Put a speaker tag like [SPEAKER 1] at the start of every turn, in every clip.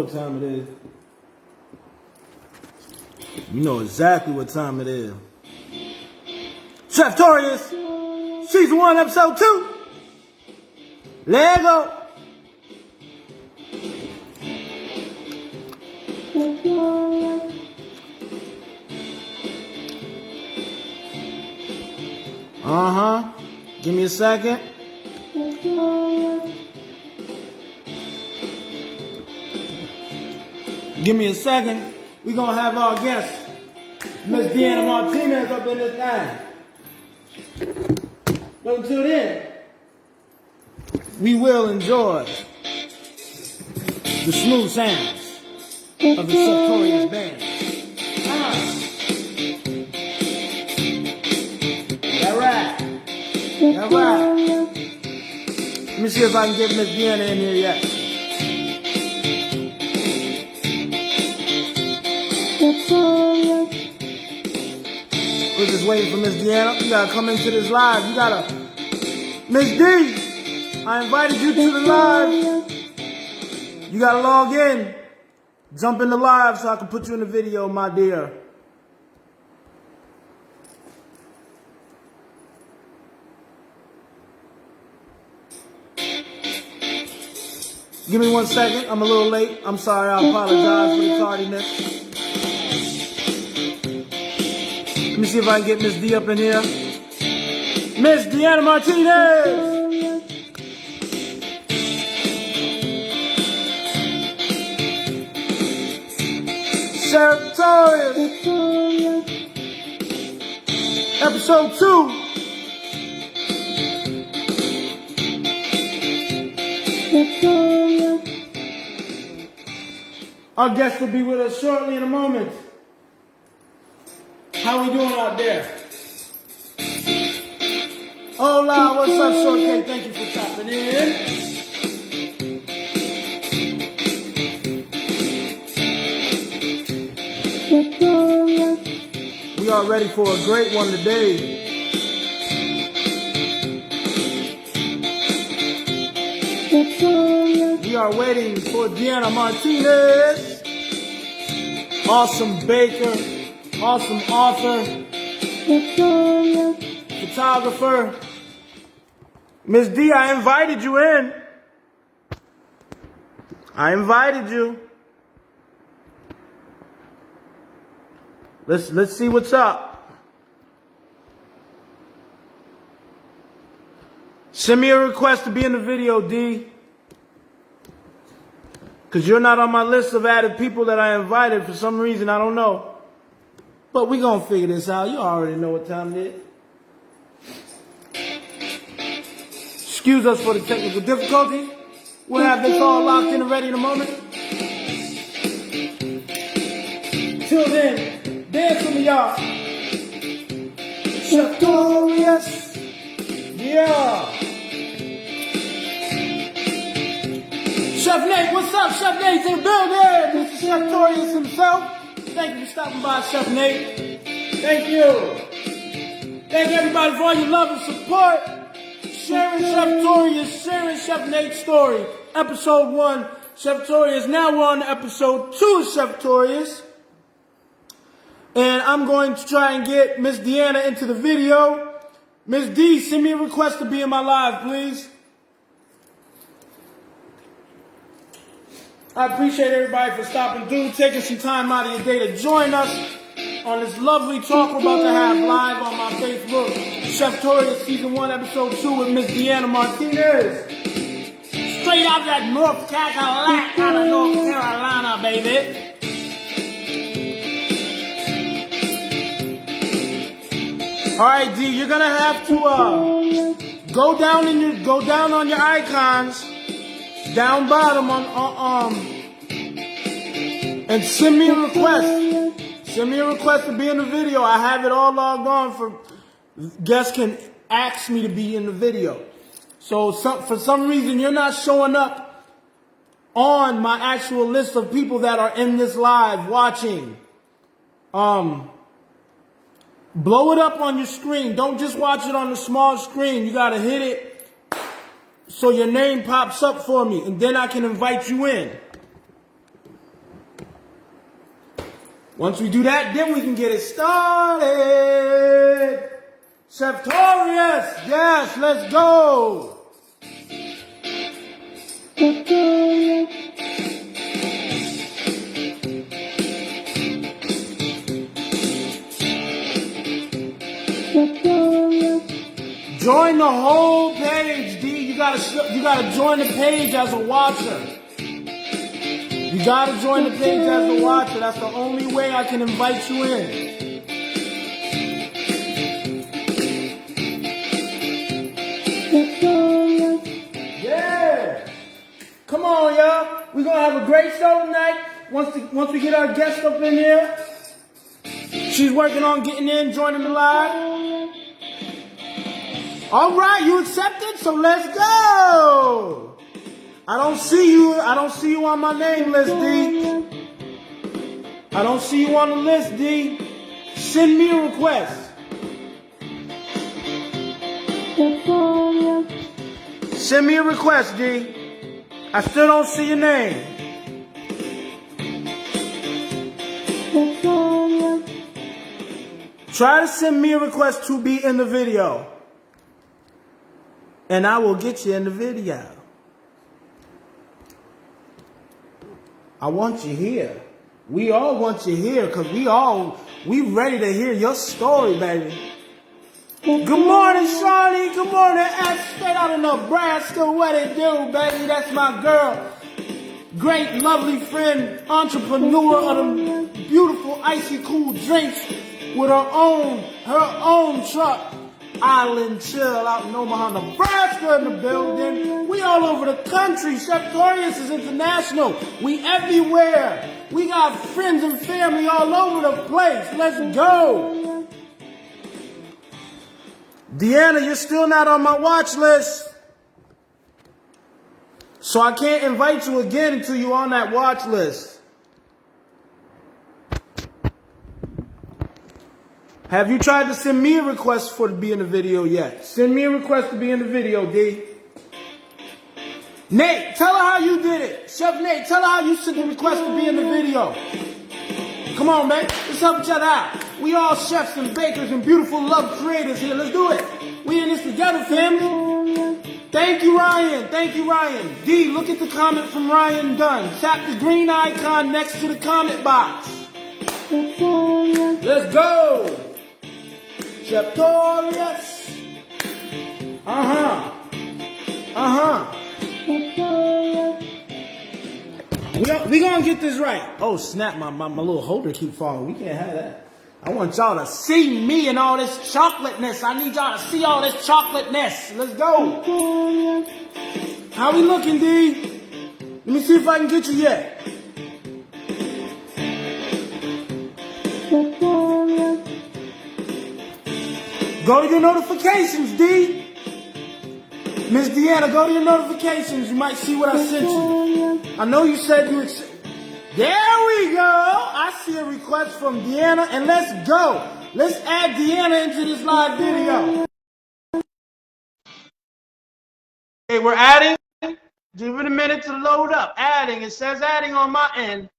[SPEAKER 1] what time it is. You know exactly what time it is. Cheftorious, Season 1, Episode 2. Let go. Give me a second. Give me a second. We're going to have our guest, Miss Deanna Martinez, up in this thing. But until then, we will enjoy the smooth sounds of the Cheftorious band. All right. All right. Let me see if I can get Miss Deanna in here yet. We're just waiting for Miss Deanna. You gotta come into this live. You gotta. Miss D, I invited you to the live. You gotta log in. Jump in the live so I can put you in the video, my dear. Give me 1 second. I'm a little late. I'm sorry. I apologize for the tardiness. Let me see if I can get Miss D up in here. Miss Deanna Martinez! Cheftorious! Episode 2! Our guest will be with us shortly in a moment. How we doing out there? Hola, what's up, Shortcake? Thank you for tapping in. We are ready for a great one today. We are waiting for Deanna Martinez. Awesome baker. Awesome author, photographer. Miss D, I invited you in. I invited you. Let's see what's up. Send me a request to be in the video, D. Because you're not on my list of added people that I invited for some reason, I don't know. But we're going to figure this out. You already know what time it is. Excuse us for the technical difficulty. We'll have this all locked in and ready in a moment. Till then, dance with me, y'all. Cheftorious. Yeah. Chef Nate, what's up? Chef Nate's in the building. Mr. Cheftorious himself. Thank you for stopping by, Chef Nate. Thank you. Thank everybody for all your love and support. Sharing Cheftorious, sharing Chef Nate's story. Episode 1, Cheftorious. Now we're on to episode 2 of Cheftorious. And I'm going to try and get Miss Deanna into the video. Miss D, send me a request to be in my live, please. I appreciate everybody for stopping through, taking some time out of your day to join us on this lovely talk we're about to have live on my Facebook. Cheftorious Season 1, Episode 2 with Miss Deanna Martinez. Straight out of that North Carolina, baby. All right, D, you're gonna have to go down on your icons. Down bottom and send me a request. Send me a request to be in the video. I have it all logged on for guests can ask me to be in the video. So for some reason you're not showing up on my actual list of people that are in this live watching. Blow it up on your screen. Don't just watch it on the small screen. You gotta hit it so your name pops up for me, and then I can invite you in. Once we do that, then we can get it started. Cheftorious, yes, let's go. Join the whole page, D. You gotta join the page as a watcher. You gotta join the page as a watcher. That's the only way I can invite you in. Yeah. Come on, y'all. We're gonna have a great show tonight. Once we get our guest up in here. She's working on getting in, joining the live. All right, you accepted, so let's go. I don't see you on my name list, D. I don't see you on the list, D. Send me a request. Send me a request, D. I still don't see your name. Try to send me a request to be in the video. And I will get you in the video. I want you here. We all want you here because we ready to hear your story, baby. Good morning, Shawnee. Good morning, Ash. Straight out of Nebraska. What it do, baby? That's my girl. Great, lovely friend, entrepreneur of them beautiful, icy cool drinks with her own truck. Island Chill out in Omaha, Nebraska in the building. We all over the country. Cheftorious is international. We everywhere. We got friends and family all over the place. Let's go. Deanna, you're still not on my watch list. So I can't invite you again until you're on that watch list. Have you tried to send me a request to be in the video yet? Send me a request to be in the video, D. Nate, tell her how you did it. Chef Nate, tell her how you sent the request to be in the video. Come on, man. Let's help each other out. We all chefs and bakers and beautiful love creators here. Let's do it. We in this together, family. Thank you, Ryan. Thank you, Ryan. D, look at the comment from Ryan Dunn. Tap the green icon next to the comment box. Let's go. Cheftorious. We gonna get this right. Oh snap, my little holder keep falling. We can't have that. I want y'all to see me and all this chocolateness. I need y'all to see all this chocolateness. Let's go. How we looking, D? Let me see if I can get you yet. Go to your notifications, D. Miss Deanna, go to your notifications. You might see what I sent you. I know you said you accept. There we go. I see a request from Deanna, and let's go. Let's add Deanna into this live video. Okay, we're adding. Give it a minute to load up. Adding. It says adding on my end.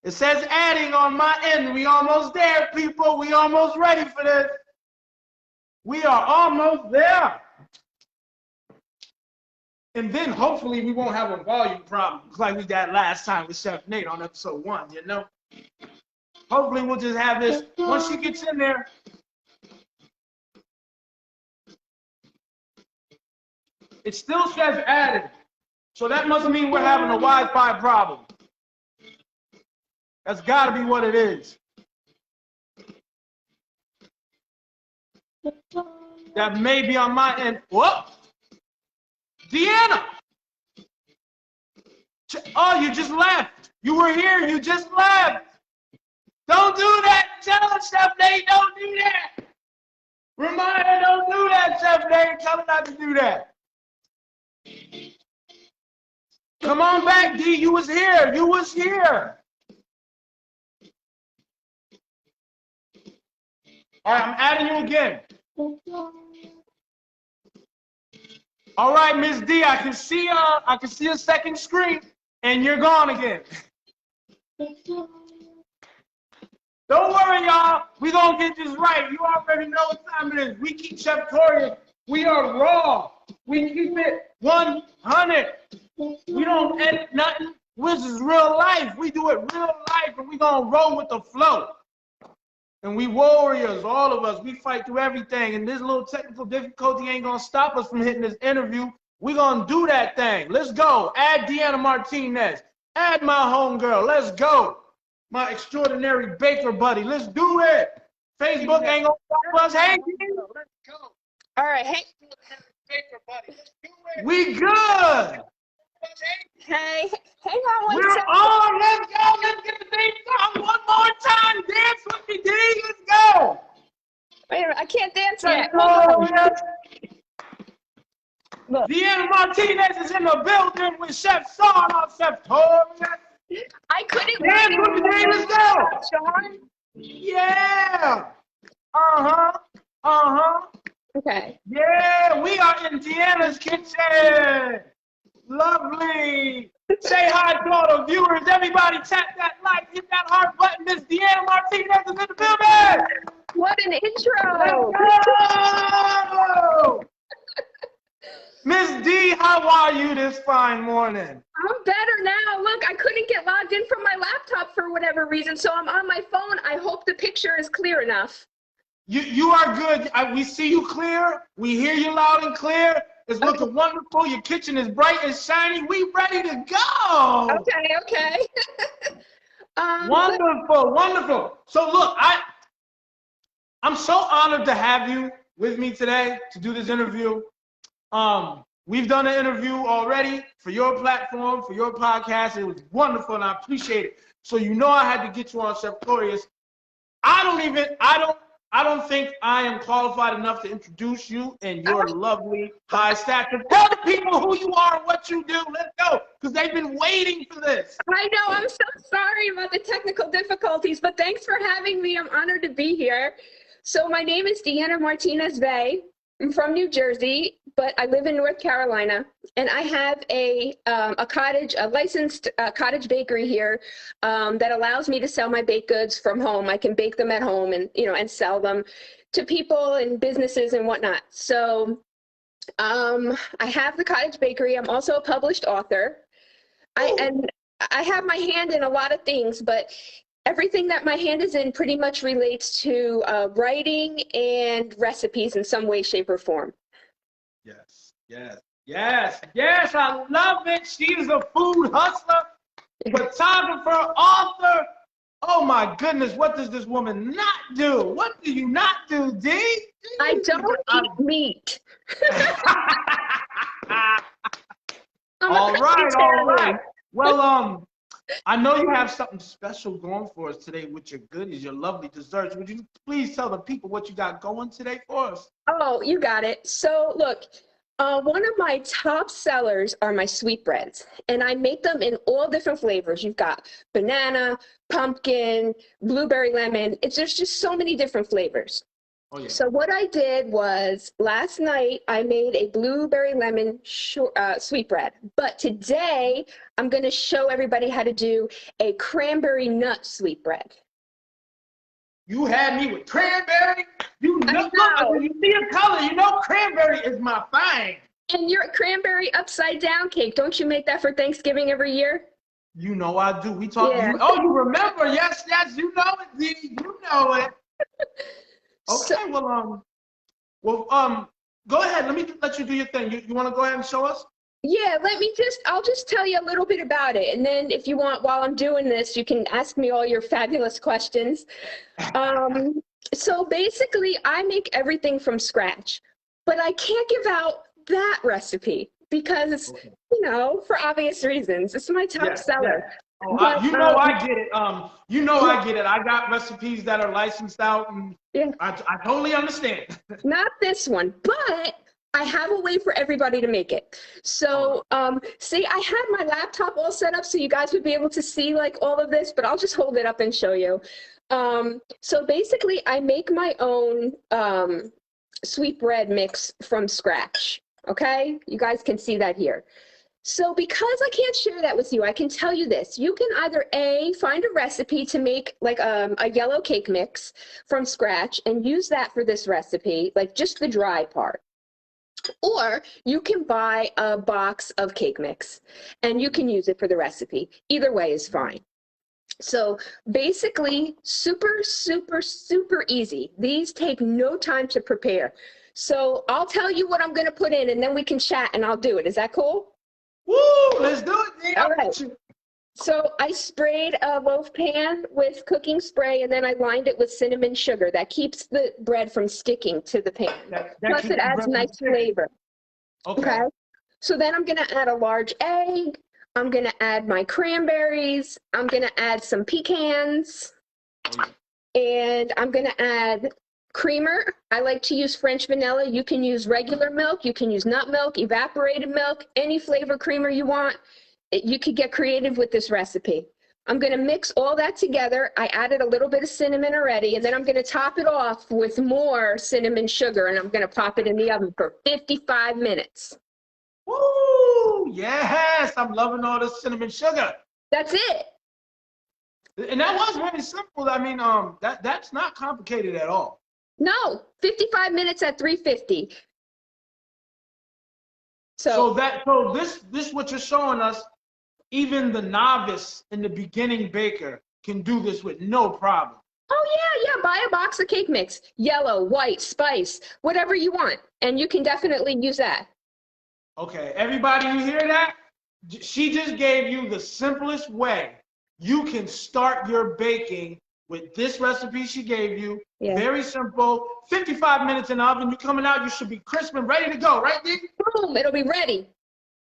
[SPEAKER 1] It says adding on my end. We almost there, people. We almost ready for this. We are almost there. And then hopefully we won't have a volume problem like we got last time with Chef Nate on episode 1, you know? Hopefully we'll just have this. Once she gets in there, it still says added. So that must mean we're having a Wi-Fi problem. That's gotta be what it is. That may be on my end. Whoop! Deanna! Oh, you just left. You were here. You just left. Don't do that. Tell her, Chef Nate, don't do that. Remind her, don't do that, Chef Nate. Tell her not to do that. Come on back, D. You was here. You was here. All right, I'm adding you again. All right, Miss D, I can see a second screen, and you're gone again. Don't worry, y'all. We gonna get this right. You already know what time it is. We keep Cheftorious. We are raw. We keep it 100. We don't edit nothing. This is real life. We do it real life, and we gonna roll with the flow. And we warriors, all of us. We fight through everything. And this little technical difficulty ain't gonna stop us from hitting this interview. We gonna do that thing. Let's go. Add Deanna Martinez. Add my homegirl. Let's go. My extraordinary baker buddy. Let's do it. Facebook ain't gonna stop us. Hey, let's go.
[SPEAKER 2] All right. Hey.
[SPEAKER 1] Baker buddy. Let's do it. We good.
[SPEAKER 2] Hey. Hang on one
[SPEAKER 1] We're
[SPEAKER 2] second.
[SPEAKER 1] on. Let's go. Let's get the thing song one more time. Dance with me, D. Let's go.
[SPEAKER 2] Wait a minute. I can't dance yet.
[SPEAKER 1] Deanna Martinez is in the building with Chef Sean on Cheftorious.
[SPEAKER 2] I couldn't
[SPEAKER 1] Dance
[SPEAKER 2] wait.
[SPEAKER 1] with me, let's go.
[SPEAKER 2] Sean?
[SPEAKER 1] Yeah.
[SPEAKER 2] Okay.
[SPEAKER 1] Yeah, we are in Deanna's kitchen. Lovely. Say hi to all the viewers. Everybody tap that like, hit that heart button. Miss Deanna Martinez is in the building.
[SPEAKER 2] What an intro.
[SPEAKER 1] Let's go. Miss D, how are you this fine morning?
[SPEAKER 2] I'm better now. Look, I couldn't get logged in from my laptop for whatever reason, so I'm on my phone. I hope the picture is clear enough.
[SPEAKER 1] You are good. We see you clear. We hear you loud and clear. It's looking wonderful. Your kitchen is bright and shiny. We ready to go.
[SPEAKER 2] Okay.
[SPEAKER 1] Wonderful. So look, I'm so honored to have you with me today to do this interview. We've done an interview already for your platform, for your podcast. It was wonderful, and I appreciate it. So you know I had to get you on Cheftorious. I don't think I am qualified enough to introduce you and your lovely high stature. Tell the people who you are and what you do. Let's go, because they've been waiting for this.
[SPEAKER 2] I know. I'm so sorry about the technical difficulties, but thanks for having me. I'm honored to be here. So my name is Deanna Martinez Bay. I'm from New Jersey, but I live in North Carolina, and I have a cottage, a licensed cottage bakery here that allows me to sell my baked goods from home. I can bake them at home and and sell them to people and businesses and whatnot. So I have the cottage bakery. I'm also a published author. I have my hand in a lot of things, but everything that my hand is in pretty much relates to writing and recipes in some way, shape, or form.
[SPEAKER 1] Yes, I love it. She is a food hustler, photographer, author. Oh my goodness, what does this woman not do? What do you not do, D?
[SPEAKER 2] I don't eat meat.
[SPEAKER 1] All right. Well, I know you have something special going for us today with your goodies, your lovely desserts. Would you please tell the people what you got going today for us?
[SPEAKER 2] Oh, you got it. So look, one of my top sellers are my sweetbreads, and I make them in all different flavors. You've got banana, pumpkin, blueberry lemon. There's just so many different flavors. Oh, yeah. So what I did was last night I made a blueberry lemon sweetbread, but today I'm going to show everybody how to do a cranberry nut sweetbread.
[SPEAKER 1] You had me with cranberry. You know. Look, you see the color. You know cranberry is my thing.
[SPEAKER 2] And your cranberry upside down cake. Don't you make that for Thanksgiving every year?
[SPEAKER 1] You know I do. We talk. Yeah. You remember? Yes. You know it, D. You know it. Okay, so, go ahead. Let you do your thing. You want to go ahead and show us?
[SPEAKER 2] Yeah, I'll just tell you a little bit about it. And then if you want, while I'm doing this, you can ask me all your fabulous questions. So basically, I make everything from scratch, but I can't give out that recipe because, for obvious reasons, it's my top seller.
[SPEAKER 1] Yeah. Oh, I get it. I get it. I got recipes that are licensed out, and I totally understand.
[SPEAKER 2] Not this one, but I have a way for everybody to make it. So, see, I had my laptop all set up so you guys would be able to see like all of this, but I'll just hold it up and show you. So basically, I make my own sweetbread mix from scratch. Okay, you guys can see that here. So because I can't share that with you, I can tell you this. You can either A, find a recipe to make like a yellow cake mix from scratch and use that for this recipe, like just the dry part. Or you can buy a box of cake mix and you can use it for the recipe. Either way is fine. So basically, super, super, super easy. These take no time to prepare. So I'll tell you what I'm going to put in and then we can chat and I'll do it. Is that cool?
[SPEAKER 1] Woo! Let's do it, Dee.
[SPEAKER 2] All right. So I sprayed a loaf pan with cooking spray and then I lined it with cinnamon sugar. That keeps the bread from sticking to the pan. Plus it adds nice flavor. Okay. So then I'm going to add a large egg. I'm going to add my cranberries. I'm going to add some pecans. And I'm going to add creamer. I like to use French vanilla. You can use regular milk. You can use nut milk, evaporated milk, any flavor creamer you want. You could get creative with this recipe. I'm going to mix all that together. I added a little bit of cinnamon already, and then I'm going to top it off with more cinnamon sugar, and I'm going to pop it in the oven for 55 minutes.
[SPEAKER 1] Woo! Yes, I'm loving all this cinnamon sugar.
[SPEAKER 2] That's it.
[SPEAKER 1] And that was really simple. I mean, that's not complicated at all.
[SPEAKER 2] No, 55 minutes at 350.
[SPEAKER 1] So this what you're showing us, even the novice and the beginning baker can do this with no problem.
[SPEAKER 2] Oh yeah, buy a box of cake mix, yellow, white, spice, whatever you want, and you can definitely use that.
[SPEAKER 1] Okay, everybody, you hear that? She just gave you the simplest way you can start your baking with this recipe she gave you. Yeah. Very simple. 55 minutes in the oven. You're coming out. You should be crisp and ready to go, right, Dee?
[SPEAKER 2] Boom! It'll be ready.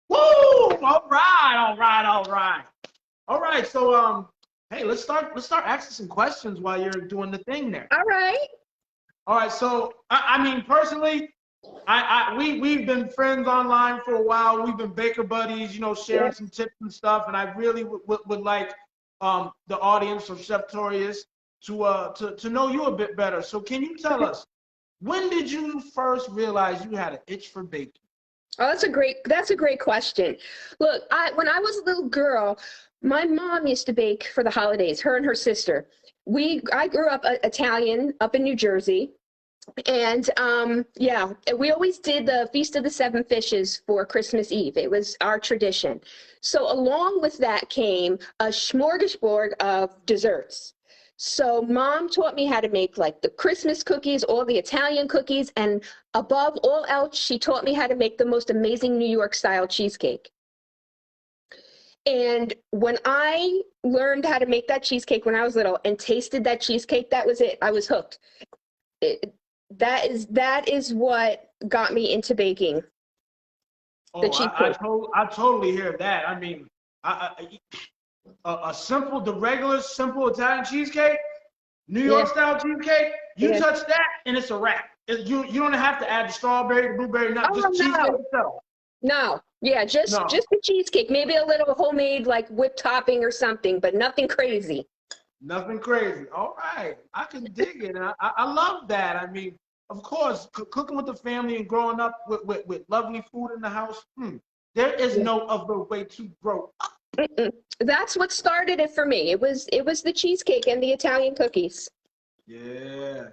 [SPEAKER 1] Woo! All right. All right. So hey, let's start asking some questions while you're doing the thing there.
[SPEAKER 2] All right.
[SPEAKER 1] So I mean, personally, we've been friends online for a while. We've been baker buddies, you know, sharing some tips and stuff. And I really would like the audience of Cheftorious to know you a bit better. So can you tell us, when did you first realize you had an itch for baking?
[SPEAKER 2] Oh, that's a great question. Look, when I was a little girl, my mom used to bake for the holidays, her and her sister. I grew up Italian up in New Jersey. And we always did the Feast of the Seven Fishes for Christmas Eve. It was our tradition. So along with that came a smorgasbord of desserts. So mom taught me how to make like the Christmas cookies, all the Italian cookies, and above all else, she taught me how to make the most amazing New York style cheesecake. And when I learned how to make that cheesecake when I was little and tasted that cheesecake, that was it. I was hooked. That is what got me into baking.
[SPEAKER 1] I totally hear that. I mean, the regular simple Italian cheesecake, New York style cheesecake, you touch that and it's a wrap. You don't have to add the strawberry, the blueberry, cheesecake itself.
[SPEAKER 2] No, just the cheesecake, maybe a little homemade like whipped topping or something, but nothing crazy.
[SPEAKER 1] Nothing crazy. All right, I can dig it. I love that. I mean, of course, cooking with the family and growing up with lovely food in the house, there is no other way to grow up.
[SPEAKER 2] That's what started it for me. It was the cheesecake and the Italian cookies.
[SPEAKER 1] Yeah.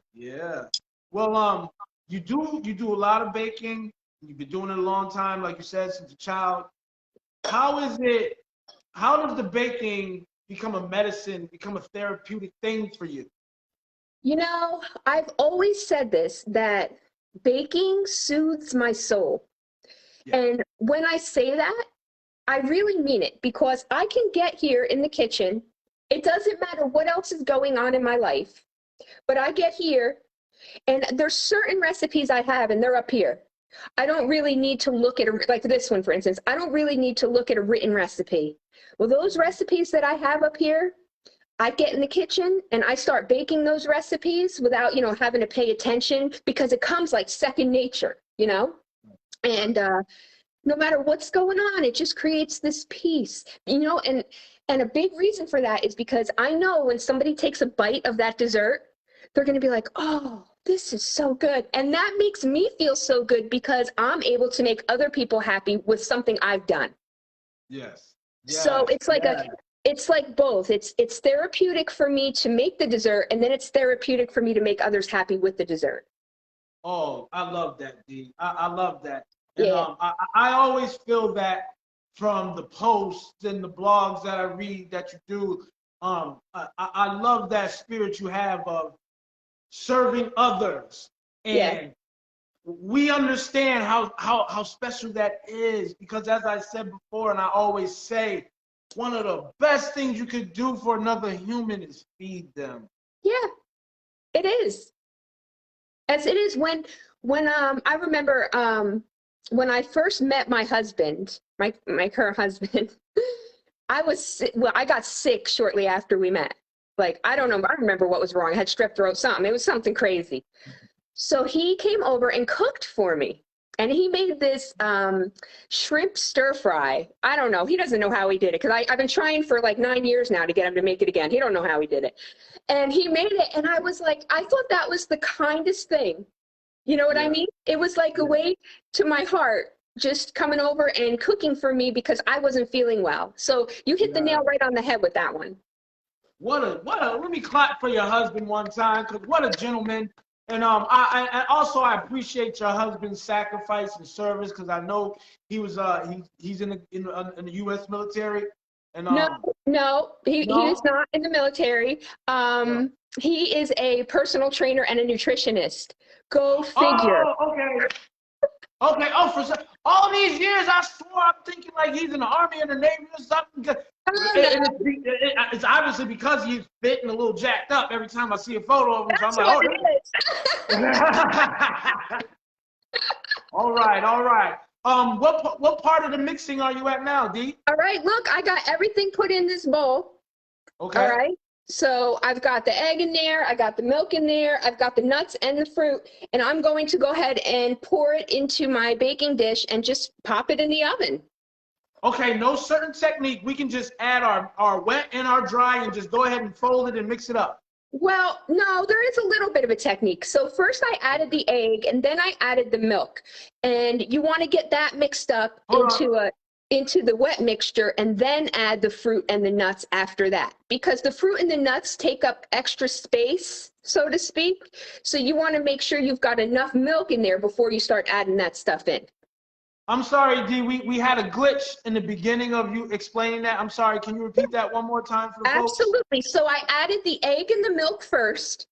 [SPEAKER 1] Well, you do a lot of baking. You've been doing it a long time, like you said, since a child. How does the baking become a medicine, become a therapeutic thing for you?
[SPEAKER 2] You know, I've always said this, that baking soothes my soul. Yeah. And when I say that, I really mean it, because I can get here in the kitchen. It doesn't matter what else is going on in my life, but I get here and there's certain recipes I have and they're up here. I don't really need to look at like this one, for instance. I don't really need to look at a written recipe. Well, those recipes that I have up here, I get in the kitchen and I start baking those recipes without, having to pay attention, because it comes like second nature, and no matter what's going on, it just creates this peace, and a big reason for that is because I know when somebody takes a bite of that dessert, they're going to be like, oh, this is so good. And that makes me feel so good because I'm able to make other people happy with something I've done.
[SPEAKER 1] Yes.
[SPEAKER 2] So
[SPEAKER 1] Yes.
[SPEAKER 2] it's like it's like both. It's therapeutic for me to make the dessert, and then it's therapeutic for me to make others happy with the dessert.
[SPEAKER 1] Oh, I love that, D. I love that. And
[SPEAKER 2] Yeah.
[SPEAKER 1] I always feel that from the posts and the blogs that I read that you do. I love that spirit you have of serving others.
[SPEAKER 2] Yeah.
[SPEAKER 1] And we understand how special that is because, as I said before, and I always say, one of the best things you could do for another human is feed them.
[SPEAKER 2] Yeah, it is. As it is when I remember when I first met my husband, my current husband, I got sick shortly after we met. Like, I don't know, I remember what was wrong. I had strep throat, something. It was something crazy. So he came over and cooked for me. And he made this shrimp stir fry. I don't know. He doesn't know how he did it because I've been trying for like 9 years now to get him to make it again. He don't know how he did it. And he made it. And I was like, I thought that was the kindest thing. You know what I mean? It was like a way to my heart, just coming over and cooking for me because I wasn't feeling well. So you hit the nail right on the head with that one.
[SPEAKER 1] Let me clap for your husband one time, because what a gentleman. And I appreciate your husband's sacrifice and service, because I know he was he's in the U.S. military. And
[SPEAKER 2] No, he is not in the military. He is a personal trainer and a nutritionist. Go figure.
[SPEAKER 1] Oh, okay. Okay. Oh, for all these years, I swore I'm thinking like he's in the Army or the Navy or something. It's obviously because he's fit and a little jacked up every time I see a photo of him.
[SPEAKER 2] That's
[SPEAKER 1] so I'm
[SPEAKER 2] what
[SPEAKER 1] like,
[SPEAKER 2] it is.
[SPEAKER 1] All right. What part of the mixing are you at now, D?
[SPEAKER 2] All right, look, I got everything put in this bowl.
[SPEAKER 1] Okay.
[SPEAKER 2] All right. So I've got the egg in there, I got the milk in there, I've got the nuts and the fruit, and I'm going to go ahead and pour it into my baking dish and just pop it in the oven.
[SPEAKER 1] Okay, no certain technique. We can just add our wet and our dry and just go ahead and fold it and mix it up.
[SPEAKER 2] Well, no, there is a little bit of a technique. So first I added the egg and then I added the milk. And you want to get that mixed up into the wet mixture and then add the fruit and the nuts after that. Because the fruit and the nuts take up extra space, so to speak. So you want to make sure you've got enough milk in there before you start adding that stuff in.
[SPEAKER 1] I'm sorry, D. We had a glitch in the beginning of you explaining that. I'm sorry. Can you repeat that one more time for the folks?
[SPEAKER 2] Absolutely. So I added the egg and the milk first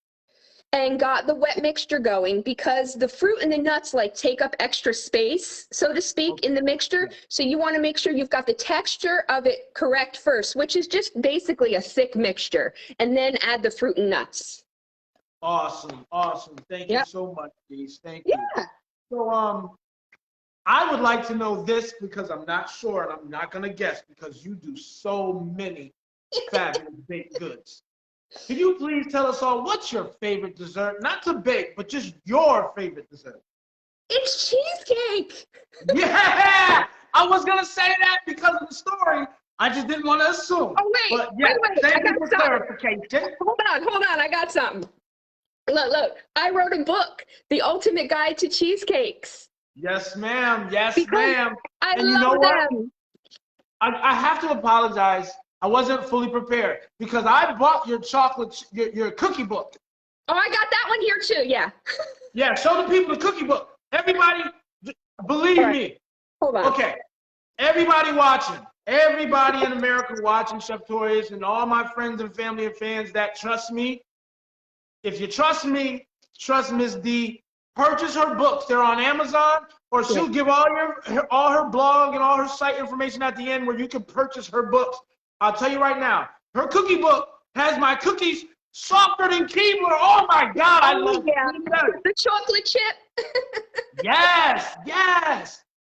[SPEAKER 2] and got the wet mixture going because the fruit and the nuts like take up extra space, so to speak, in the mixture. So you want to make sure you've got the texture of it correct first, which is just basically a thick mixture, and then add the fruit and nuts.
[SPEAKER 1] Awesome. Thank you so much, D. Thank you.
[SPEAKER 2] Yeah.
[SPEAKER 1] So I would like to know this because I'm not sure and I'm not gonna guess because you do so many fabulous baked goods. Can you please tell us all what's your favorite dessert? Not to bake, but just your favorite dessert.
[SPEAKER 2] It's cheesecake.
[SPEAKER 1] Yeah, I was gonna say that because of the story. I just didn't want to assume.
[SPEAKER 2] Oh wait,
[SPEAKER 1] but yeah,
[SPEAKER 2] wait.
[SPEAKER 1] Thank you for clarification.
[SPEAKER 2] Hold on. I got something. Look. I wrote a book, The Ultimate Guide to Cheesecakes.
[SPEAKER 1] Yes, ma'am.
[SPEAKER 2] I
[SPEAKER 1] and you know what? I have to apologize. I wasn't fully prepared because I bought your your cookie book.
[SPEAKER 2] Oh, I got that one here too. Yeah.
[SPEAKER 1] Yeah, show the people the cookie book. Everybody, believe me.
[SPEAKER 2] Hold on.
[SPEAKER 1] Okay, everybody watching, everybody in America watching Cheftorious, and all my friends and family and fans that trust me. If you trust me, trust Miss D. Purchase her books. They're on Amazon, or she'll give all her blog and all her site information at the end where you can purchase her books. I'll tell you right now, her cookie book has my cookies softer than Keebler. Oh my God, I love it.
[SPEAKER 2] The chocolate chip.
[SPEAKER 1] Yes.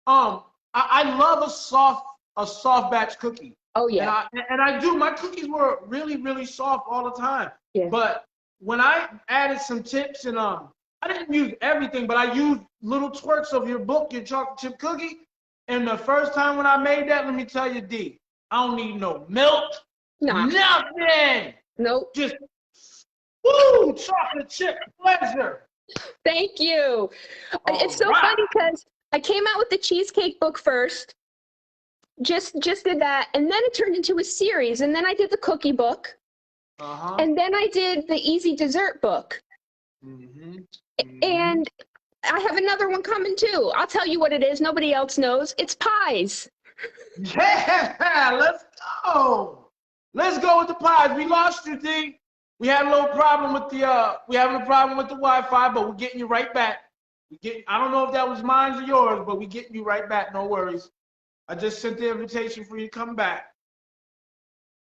[SPEAKER 1] I love a soft batch cookie.
[SPEAKER 2] Oh yeah.
[SPEAKER 1] And I do. My cookies were really, really soft all the time.
[SPEAKER 2] Yeah.
[SPEAKER 1] But when I added some tips and I didn't use everything, but I used little twerks of your book, your chocolate chip cookie. And the first time when I made that, let me tell you, D, I don't need no milk, nothing.
[SPEAKER 2] Nope.
[SPEAKER 1] Just, woo, chocolate chip pleasure.
[SPEAKER 2] Thank you. It's so funny because I came out with the cheesecake book first. just did that, and then it turned into a series, and then I did the cookie book, and then I did the easy dessert book, and I have another one coming too. I'll tell you what it is. Nobody else knows. It's pies.
[SPEAKER 1] Yeah, let's go. Let's go with the pies. We lost you, D. We had a little problem with the we having a problem with the Wi-Fi, but we're getting you right back. I don't know if that was mine or yours, but we're getting you right back. No worries. I just sent the invitation for you to come back.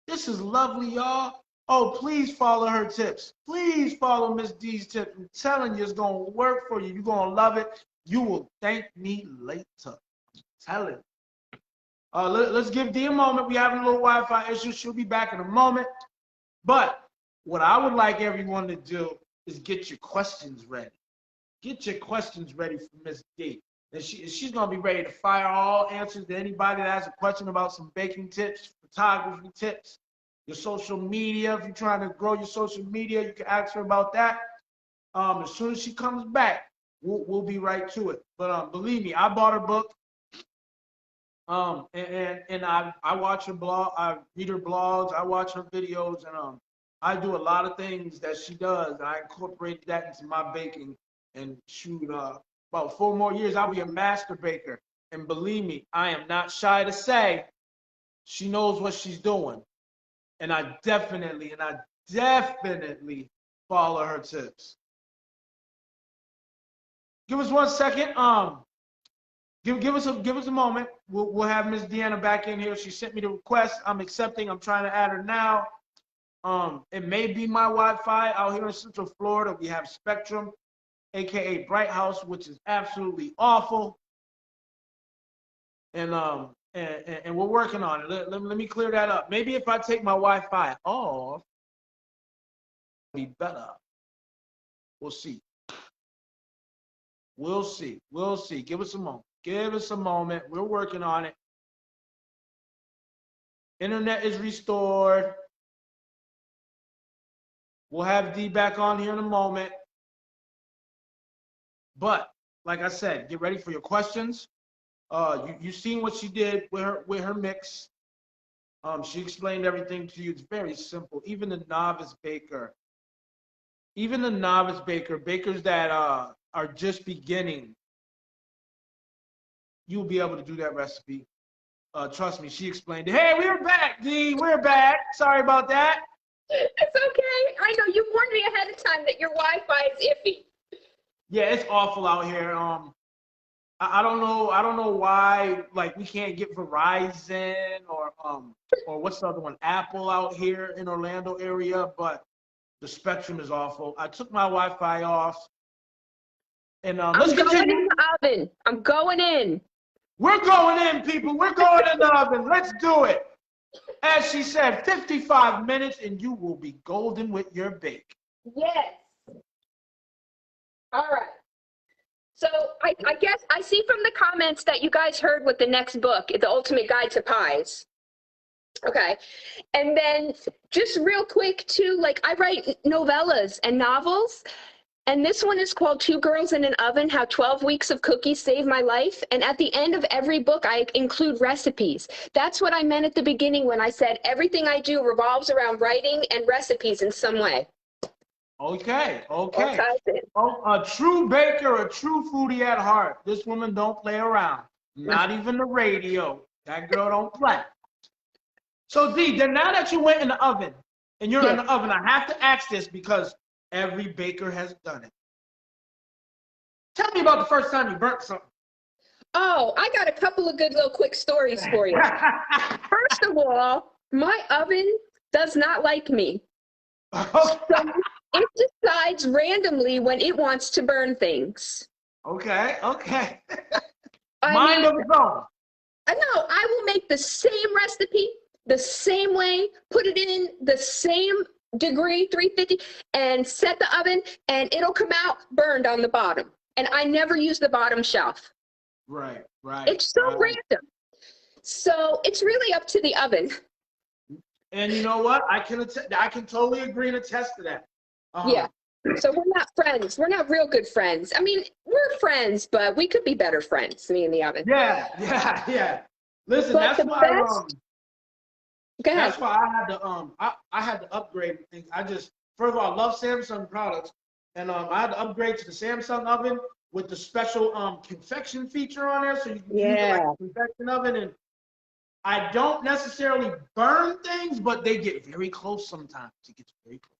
[SPEAKER 1] This is lovely, y'all. Oh, please follow her tips. Please follow Miss D's tips. I'm telling you, it's going to work for you. You're going to love it. You will thank me later. I'm telling you. Let's give Dee a moment. We're having a little Wi-Fi issue. She'll be back in a moment. But what I would like everyone to do is get your questions ready. Get your questions ready for Miss D. And she's going to be ready to fire all answers to anybody that has a question about some baking tips, photography tips, your social media. If you're trying to grow your social media, you can ask her about that. As soon as she comes back, we'll be right to it. But believe me, I bought her book. And I watch her blog. I read her blogs. I watch her videos, and I do a lot of things that she does. I incorporate that into my baking. And shoot, about 4 more years, I'll be a master baker. And believe me, I am not shy to say she knows what she's doing. And I definitely follow her tips. Give us 1 second. Give us a moment. We'll have Miss Deanna back in here. She sent me the request. I'm accepting. I'm trying to add her now. It may be my Wi-Fi out here in Central Florida. We have Spectrum, aka Bright House, which is absolutely awful. And we're working on it. Let me clear that up. Maybe if I take my Wi-Fi off, it'll be better. We'll see. We'll see. We'll see. Give us a moment. Give us a moment. We're working on it. Internet is restored. We'll have D back on here in a moment. But like I said, get ready for your questions. You've seen what she did with her mix. She explained everything to you. It's very simple. Even the novice baker, bakers that are just beginning, you'll be able to do that recipe. Trust me, she explained it. Hey, we're back, D. We're back. Sorry about that.
[SPEAKER 2] It's okay. I know you warned me ahead of time that your Wi-Fi is iffy.
[SPEAKER 1] Yeah, it's awful out here. I don't know why, like, we can't get Verizon or what's the other one, Apple out here in Orlando area, but the Spectrum is awful. I took my Wi-Fi off, and let's continue.
[SPEAKER 2] I'm going in the oven. I'm going in.
[SPEAKER 1] We're going in, people. We're going in the oven. Let's do it. As she said, 55 minutes, and you will be golden with your bake.
[SPEAKER 2] Yes. All right. So I guess I see from the comments that you guys heard what the next book, The Ultimate Guide to Pies. Okay. And then just real quick too, like I write novellas and novels. And this one is called 2 Girls in an Oven, How 12 Weeks of Cookies Saved My Life. And at the end of every book, I include recipes. That's what I meant at the beginning when I said everything I do revolves around writing and recipes in some way.
[SPEAKER 1] Okay. A true baker, a true foodie at heart. This woman don't play around. Not even the radio. That girl don't play. So, D, then now that you went in the oven, and you're in the oven, I have to ask this because every baker has done it. Tell me about the first time you burnt something.
[SPEAKER 2] Oh, I got a couple of good little quick stories for you. First of all, my oven does not like me. So it decides randomly when it wants to burn things.
[SPEAKER 1] Okay. Mind of its own.
[SPEAKER 2] No, I will make the same recipe, the same way, put it in the same degree, 350, and set the oven, and it'll come out burned on the bottom. And I never use the bottom shelf.
[SPEAKER 1] Right.
[SPEAKER 2] It's so random. So it's really up to the oven.
[SPEAKER 1] And you know what? I can totally agree and attest to that.
[SPEAKER 2] Yeah. So we're not friends. We're not real good friends. I mean, we're friends, but we could be better friends, me and the oven.
[SPEAKER 1] Yeah. Listen,
[SPEAKER 2] But
[SPEAKER 1] that's
[SPEAKER 2] the
[SPEAKER 1] why
[SPEAKER 2] best, go ahead.
[SPEAKER 1] that's why I had to I had to upgrade things. First of all, I love Samsung products, and I had to upgrade to the Samsung oven with the special convection feature on there, so you can use it like
[SPEAKER 2] Yeah.
[SPEAKER 1] a convection oven. And I don't necessarily burn things, but they get very close sometimes. It gets very close.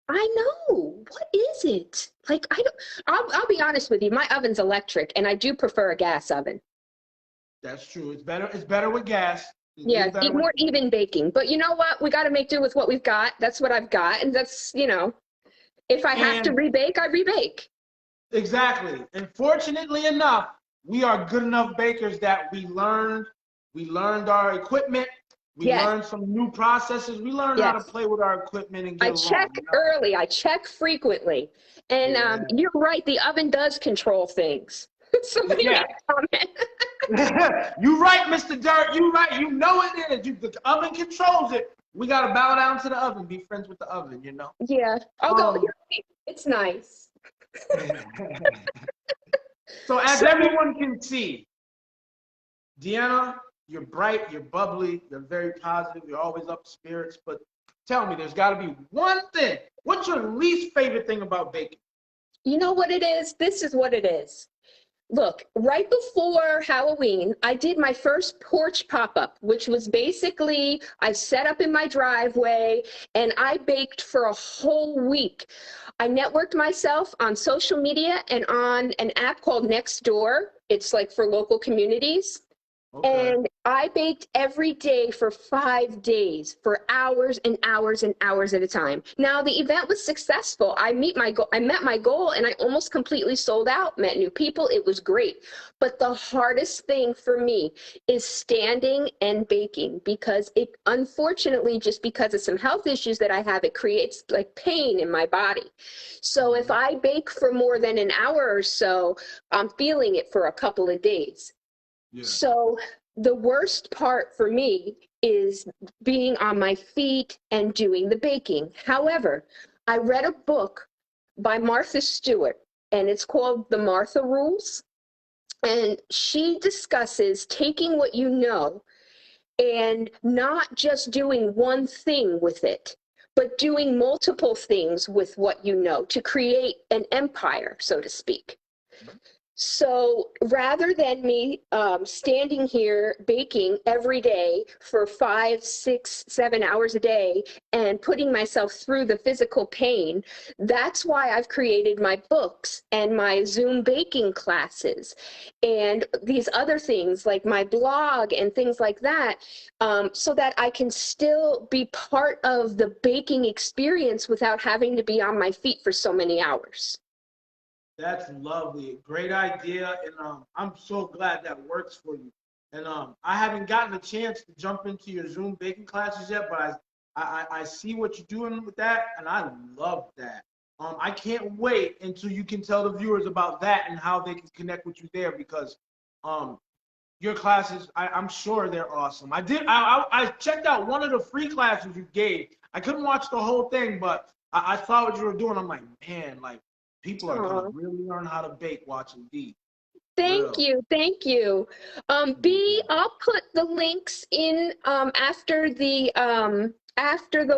[SPEAKER 2] I know. What is it? Like, I don't, I'll be honest with you. My oven's electric, and I do prefer a gas oven.
[SPEAKER 1] That's true. It's better. It's better with gas. It
[SPEAKER 2] Yeah,
[SPEAKER 1] is better with
[SPEAKER 2] more even baking. But you know what? We got to make do with what we've got. That's what I've got. And that's, if I have to
[SPEAKER 1] and
[SPEAKER 2] rebake, I rebake.
[SPEAKER 1] exactly. And fortunately enough, we are good enough bakers that we learned our equipment. We
[SPEAKER 2] Yes,
[SPEAKER 1] learned some new processes. We learned how to
[SPEAKER 2] yes.
[SPEAKER 1] play with our equipment and
[SPEAKER 2] I
[SPEAKER 1] get along.
[SPEAKER 2] check early. I check frequently. And
[SPEAKER 1] Yeah.
[SPEAKER 2] you're right. The oven does control things. Somebody
[SPEAKER 1] Yeah.
[SPEAKER 2] made a comment.
[SPEAKER 1] You right, Mr. Dirt. You right. You know it is. The oven controls it. We gotta bow down to the oven. Be friends with the oven.
[SPEAKER 2] Yeah. I'll go. It's nice.
[SPEAKER 1] So as everyone can see, Deanna, you're bright, you're bubbly, you're very positive, you're always up spirits. But tell me, there's got to be one thing. What's your least favorite thing about baking?
[SPEAKER 2] You know what it is? This is what it is. Look, right before Halloween, I did my first porch pop-up, which was basically I set up in my driveway and I baked for a whole week. I networked myself on social media and on an app called Nextdoor. It's like for local communities.
[SPEAKER 1] Okay.
[SPEAKER 2] And I baked every day for 5 days, for hours and hours and hours at a time. Now the event was successful. I met my goal, and I almost completely sold out. Met new people. It was great. But the hardest thing for me is standing and baking, because it, unfortunately, just because of some health issues that I have, it creates like pain in my body. So if I bake for more than an hour or so, I'm feeling it for a couple of days.
[SPEAKER 1] Yeah.
[SPEAKER 2] So the worst part for me is being on my feet and doing the baking. However, I read a book by Martha Stewart, and it's called The Martha Rules. And she discusses taking what you know and not just doing one thing with it, but doing multiple things with what you know to create an empire, so to speak. So rather than me standing here baking every day for 5, 6, 7 hours a day and putting myself through the physical pain, that's why I've created my books and my Zoom baking classes and these other things like my blog and things like that, so that I can still be part of the baking experience without having to be on my feet for so many hours.
[SPEAKER 1] That's lovely. Great idea. And I'm so glad that works for you. And I haven't gotten a chance to jump into your Zoom baking classes yet, but I see what you're doing with that, and I love that. I can't wait until you can tell the viewers about that and how they can connect with you there, because your classes, I'm sure they're awesome. I checked out one of the free classes you gave. I couldn't watch the whole thing, but I saw what you were doing. I'm like, man, like, people are going to really learn how to bake watching D.
[SPEAKER 2] Thank you. Thank you. B, I'll put the links in after the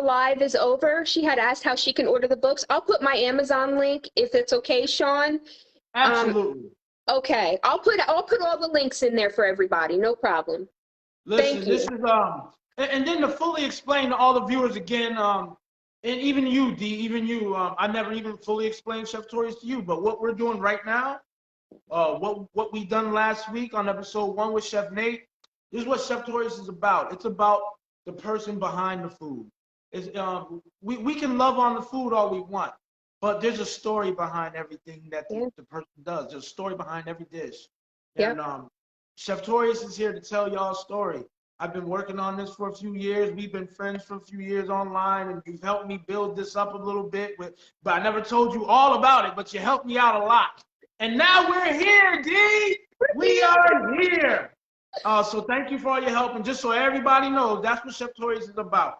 [SPEAKER 2] live is over. She had asked how she can order the books. I'll put my Amazon link if it's okay, Sean.
[SPEAKER 1] Absolutely.
[SPEAKER 2] Okay. I'll put all the links in there for everybody. No problem.
[SPEAKER 1] Listen,
[SPEAKER 2] Thank you.
[SPEAKER 1] this is and then to fully explain to all the viewers again, and even you, D, even you, I never even fully explained Cheftorious to you, but what we're doing right now, what we done last week on episode 1 with Chef Nate, this is what Cheftorious is about. It's about the person behind the food. It's, we can love on the food all we want, but there's a story behind everything that the person does. There's a story behind every dish. And Cheftorious is here to tell y'all a story. I've been working on this for a few years. We've been friends for a few years online, and you've helped me build this up a little bit. But I never told you all about it, but you helped me out a lot. And now we're here, D. We are here. So thank you for all your help. And just so everybody knows, that's what Cheftorious is about.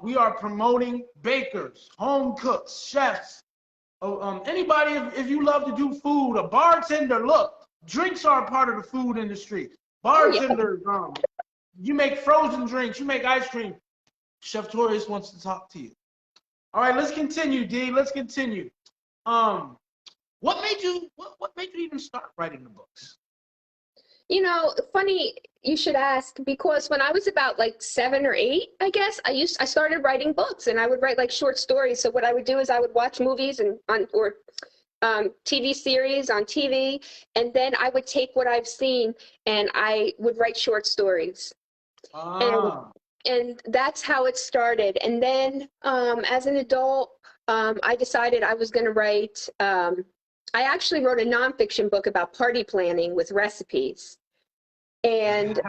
[SPEAKER 1] We are promoting bakers, home cooks, chefs, anybody, if you love to do food, a bartender. Look, drinks are a part of the food industry. Bartenders, You make frozen drinks. You make ice cream. Cheftorious wants to talk to you. All right, let's continue, D. Let's continue. What made you even start writing the books?
[SPEAKER 2] You know, funny you should ask, because when I was about like 7 or 8, I guess, I started writing books, and I would write like short stories. So what I would do is I would watch movies or TV series on TV, and then I would take what I've seen and I would write short stories.
[SPEAKER 1] Ah.
[SPEAKER 2] And that's how it started. And then as an adult, I decided I was going to write. I actually wrote a nonfiction book about party planning with recipes. And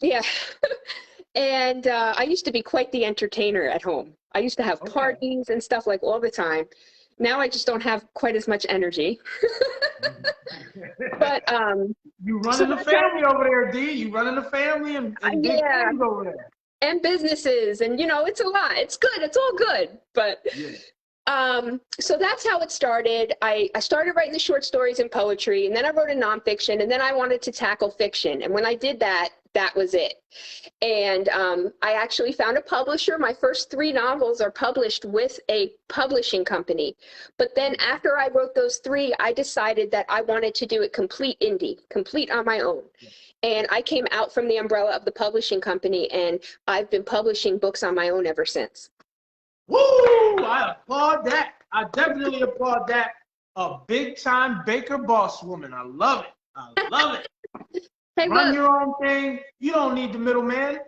[SPEAKER 2] yeah, and I used to be quite the entertainer at home. I used to have parties and stuff like all the time. Now I just don't have quite as much energy. But
[SPEAKER 1] you running the family over there, D. You running the family and big things over there.
[SPEAKER 2] And businesses, and you know, it's a lot. It's good. It's all good. But so that's how it started. I started writing the short stories and poetry, and then I wrote a nonfiction, and then I wanted to tackle fiction. And when I did that, that was it. And I actually found a publisher. My first 3 novels are published with a publishing company. But then after I wrote those 3, I decided that I wanted to do it complete indie, complete on my own. And I came out from the umbrella of the publishing company, and I've been publishing books on my own ever since.
[SPEAKER 1] Woo! I applaud that. I definitely applaud that. A big-time baker boss woman. I love it. I love it.
[SPEAKER 2] Hey,
[SPEAKER 1] run your own thing. You don't need the middleman.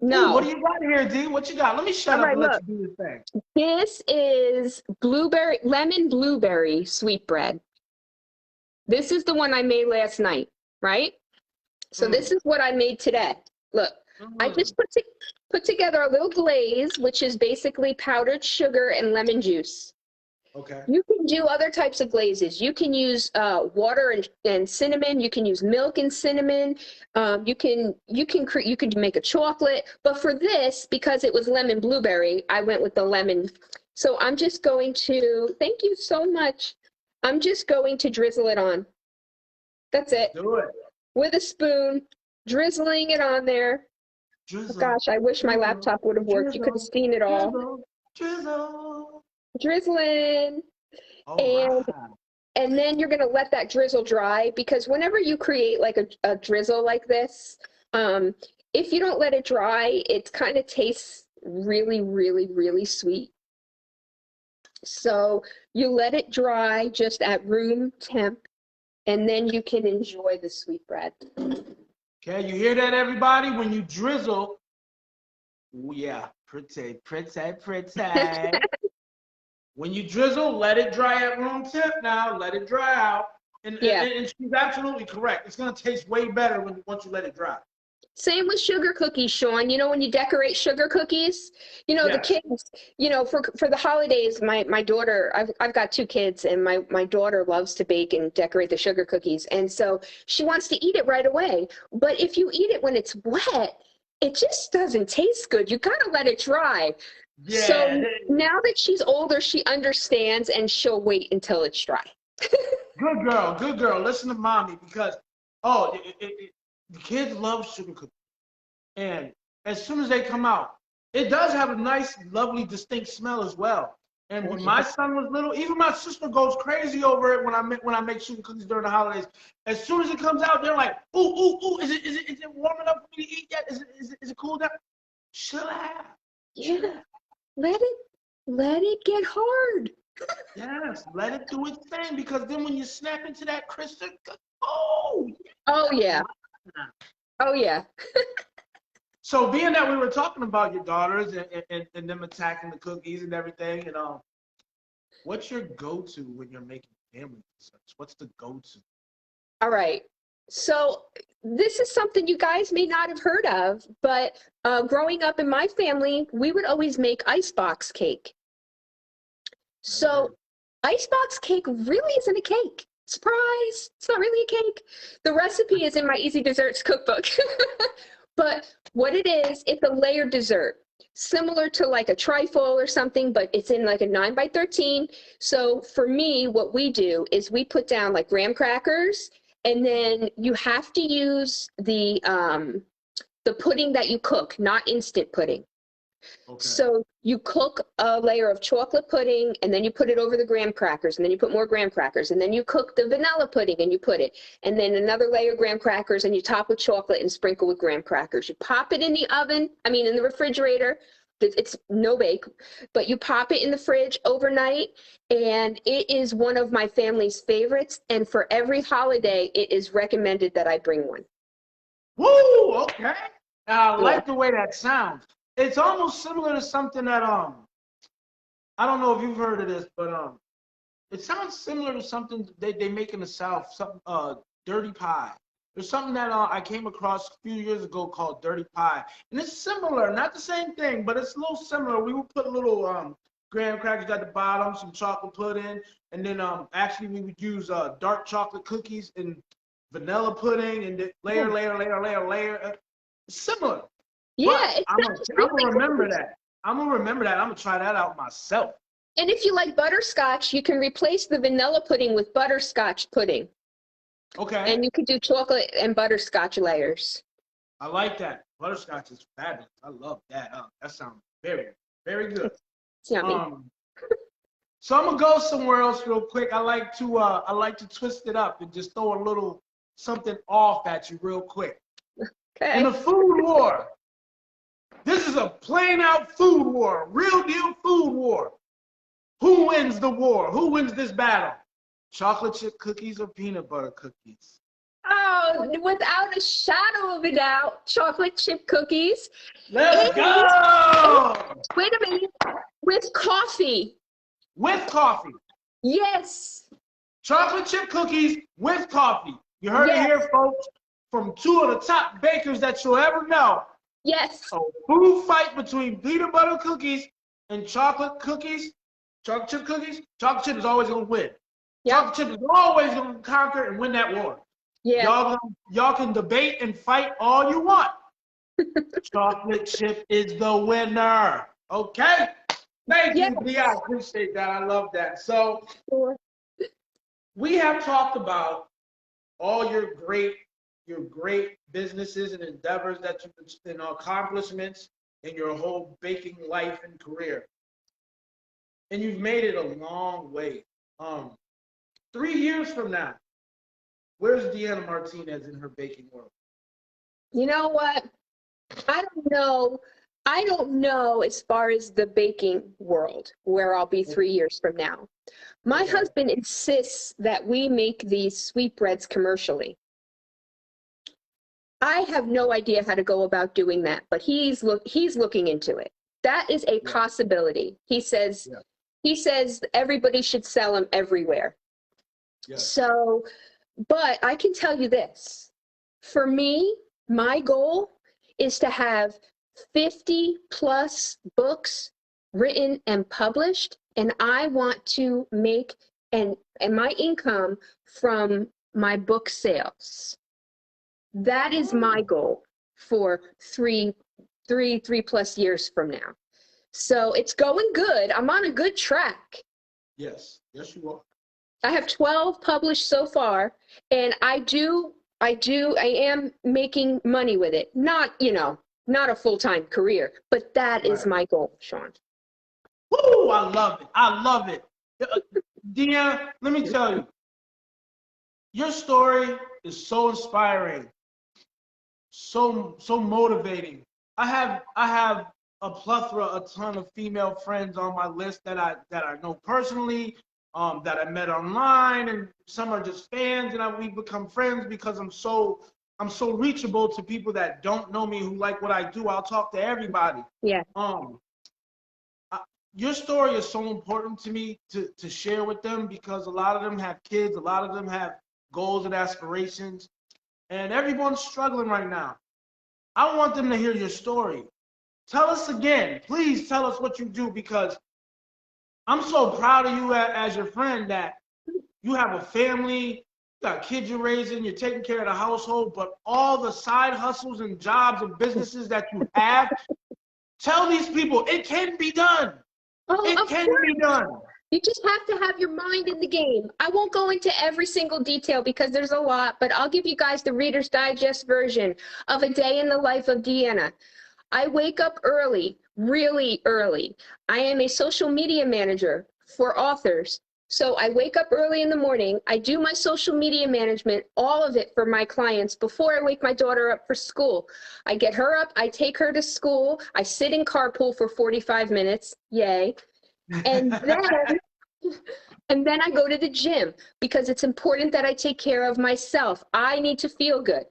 [SPEAKER 2] No.
[SPEAKER 1] Ooh, what do you got here, D? What you got? Let me shut up and let you do your thing.
[SPEAKER 2] This is lemon blueberry sweetbread. This is the one I made last night, right? So this is what I made today. Look, I just put together a little glaze, which is basically powdered sugar and lemon juice.
[SPEAKER 1] Okay.
[SPEAKER 2] You can do other types of glazes. You can use water and cinnamon. You can use milk and cinnamon. You can make a chocolate. But for this, because it was lemon blueberry, I went with the lemon. So I'm just going to, thank you so much. I'm just going to drizzle it on. That's it.
[SPEAKER 1] Do it.
[SPEAKER 2] With a spoon, drizzling it on there.
[SPEAKER 1] Drizzle,
[SPEAKER 2] oh gosh, I wish my laptop would have worked. You could have seen it all. Drizzling. And then you're going to let that drizzle dry, because whenever you create like a drizzle like this, if you don't let it dry, it kind of tastes really, really, really sweet. So you let it dry just at room temp, and then you can enjoy the sweetbread.
[SPEAKER 1] Okay, you hear that, everybody? When you drizzle, ooh, yeah, pretty. When you drizzle, let it dry at room temp now. Let it dry out. And she's absolutely correct. It's going to taste way better once you let it dry.
[SPEAKER 2] Same with sugar cookies, Sean. You know, when you decorate sugar cookies, you know, the kids, you know, for the holidays, my daughter, I've got 2 kids, and my daughter loves to bake and decorate the sugar cookies. And so she wants to eat it right away. But if you eat it when it's wet, it just doesn't taste good. You got to let it dry. Yeah. So now that she's older, she understands, and she'll wait until it's dry.
[SPEAKER 1] Good girl. Listen to mommy, because, the kids love sugar cookies. And as soon as they come out, it does have a nice, lovely, distinct smell as well. And when my son was little, even my sister goes crazy over it when I make sugar cookies during the holidays. As soon as it comes out, they're like, ooh, is it warm enough for me to eat yet? Is it cool down? Chill out.
[SPEAKER 2] Yeah. Let it get hard.
[SPEAKER 1] Yes, let it do its thing, because then when you snap into that crisp,
[SPEAKER 2] oh yeah.
[SPEAKER 1] So being that we were talking about your daughters and them attacking the cookies and everything, what's your go-to when you're making family desserts? What's the go-to?
[SPEAKER 2] All right. So this is something you guys may not have heard of, but growing up in my family, we would always make icebox cake. So icebox cake really isn't a cake. Surprise! It's not really a cake. The recipe is in my Easy Desserts cookbook. But what it is, it's a layered dessert, similar to like a trifle or something, but it's in like a 9x13. So for me, what we do is we put down like graham crackers, and then you have to use the the pudding that you cook, not instant pudding.
[SPEAKER 1] Okay.
[SPEAKER 2] So you cook a layer of chocolate pudding, and then you put it over the graham crackers, and then you put more graham crackers, and then you cook the vanilla pudding and you put it, and then another layer of graham crackers, and you top with chocolate and sprinkle with graham crackers. You pop it in the oven, in the refrigerator. It's no bake, but you pop it in the fridge overnight, and it is one of my family's favorites. And for every holiday, it is recommended that I bring one.
[SPEAKER 1] Woo! Okay. I like the way that sounds. It's almost similar to something that I don't know if you've heard of this, but it sounds similar to something they make in the South, something dirty pie. There's something that I came across a few years ago called dirty pie, and it's similar, not the same thing, but it's a little similar. We would put a little graham crackers at the bottom, some chocolate pudding, and then actually we would use dark chocolate cookies and vanilla pudding, and then layer. Similar.
[SPEAKER 2] Yeah,
[SPEAKER 1] I'm gonna remember that. I'm gonna try that out myself.
[SPEAKER 2] And if you like butterscotch, you can replace the vanilla pudding with butterscotch pudding.
[SPEAKER 1] Okay.
[SPEAKER 2] And you could do chocolate and butterscotch layers.
[SPEAKER 1] I like that. Butterscotch is fabulous. I love that. That sounds very, very good.
[SPEAKER 2] It's yummy.
[SPEAKER 1] So I'm gonna go somewhere else real quick. I like to twist it up and just throw a little something off at you real quick.
[SPEAKER 2] Okay.
[SPEAKER 1] In the food war, this is a plain out food war, real deal food war. Who wins the war? Who wins this battle? Chocolate chip cookies or peanut butter cookies?
[SPEAKER 2] Oh, without a shadow of a doubt, chocolate chip cookies.
[SPEAKER 1] Let's go!
[SPEAKER 2] Wait a minute. With coffee.
[SPEAKER 1] With coffee.
[SPEAKER 2] Yes.
[SPEAKER 1] Chocolate chip cookies with coffee. You heard it here, folks, from two of the top bakers that you'll ever know.
[SPEAKER 2] Yes.
[SPEAKER 1] A food fight between peanut butter cookies and chocolate cookies. Chocolate chip cookies. Chocolate chip is always going to win.
[SPEAKER 2] Yep.
[SPEAKER 1] Chocolate chip is always going to conquer and win that war.
[SPEAKER 2] Yeah.
[SPEAKER 1] Y'all can debate and fight all you want. Chocolate chip is the winner. Okay? Thank you, Dee. I appreciate that. I love that. So we have talked about all your great businesses and endeavors that you've and accomplishments in your whole baking life and career. And you've made it a long way. 3 years from now, where's Deanna Martinez in her baking world?
[SPEAKER 2] You know what? I don't know. I don't know as far as the baking world where I'll be 3 years from now. My husband insists that we make these sweetbreads commercially. I have no idea how to go about doing that, but he's looking into it. That is a possibility. He says everybody should sell them everywhere. Yeah. So, but I can tell you this. For me, my goal is to have 50 plus books written and published, and I want to make and my income from my book sales. That is my goal for three plus years from now. So it's going good. I'm on a good track. Yes, you are. I have 12 published so far, and I am making money with it. Not a full-time career, but that is my goal, Sean.
[SPEAKER 1] Woo, I love it. Deanna, let me tell you, your story is so inspiring, so motivating. I have a ton of female friends on my list that I know personally, that I met online, and some are just fans, and we've become friends because I'm so reachable to people that don't know me, who like what I do. I'll talk to everybody.
[SPEAKER 2] Yeah.
[SPEAKER 1] Your story is so important to me to share with them, because a lot of them have kids, a lot of them have goals and aspirations, and everyone's struggling right now. I want them to hear your story. Tell us again. Please tell us what you do, because I'm so proud of you as your friend, that you have a family, you got kids you're raising, you're taking care of the household, but all the side hustles and jobs and businesses that you have, tell these people it can be done. It can be done.
[SPEAKER 2] You just have to have your mind in the game. I won't go into every single detail because there's a lot, but I'll give you guys the Reader's Digest version of a day in the life of Deanna. I wake up early, really early. I am a social media manager for authors. So I wake up early in the morning. I do my social media management, all of it for my clients before I wake my daughter up for school. I get her up, I take her to school. I sit in carpool for 45 minutes. Yay. And then I go to the gym because it's important that I take care of myself. I need to feel good.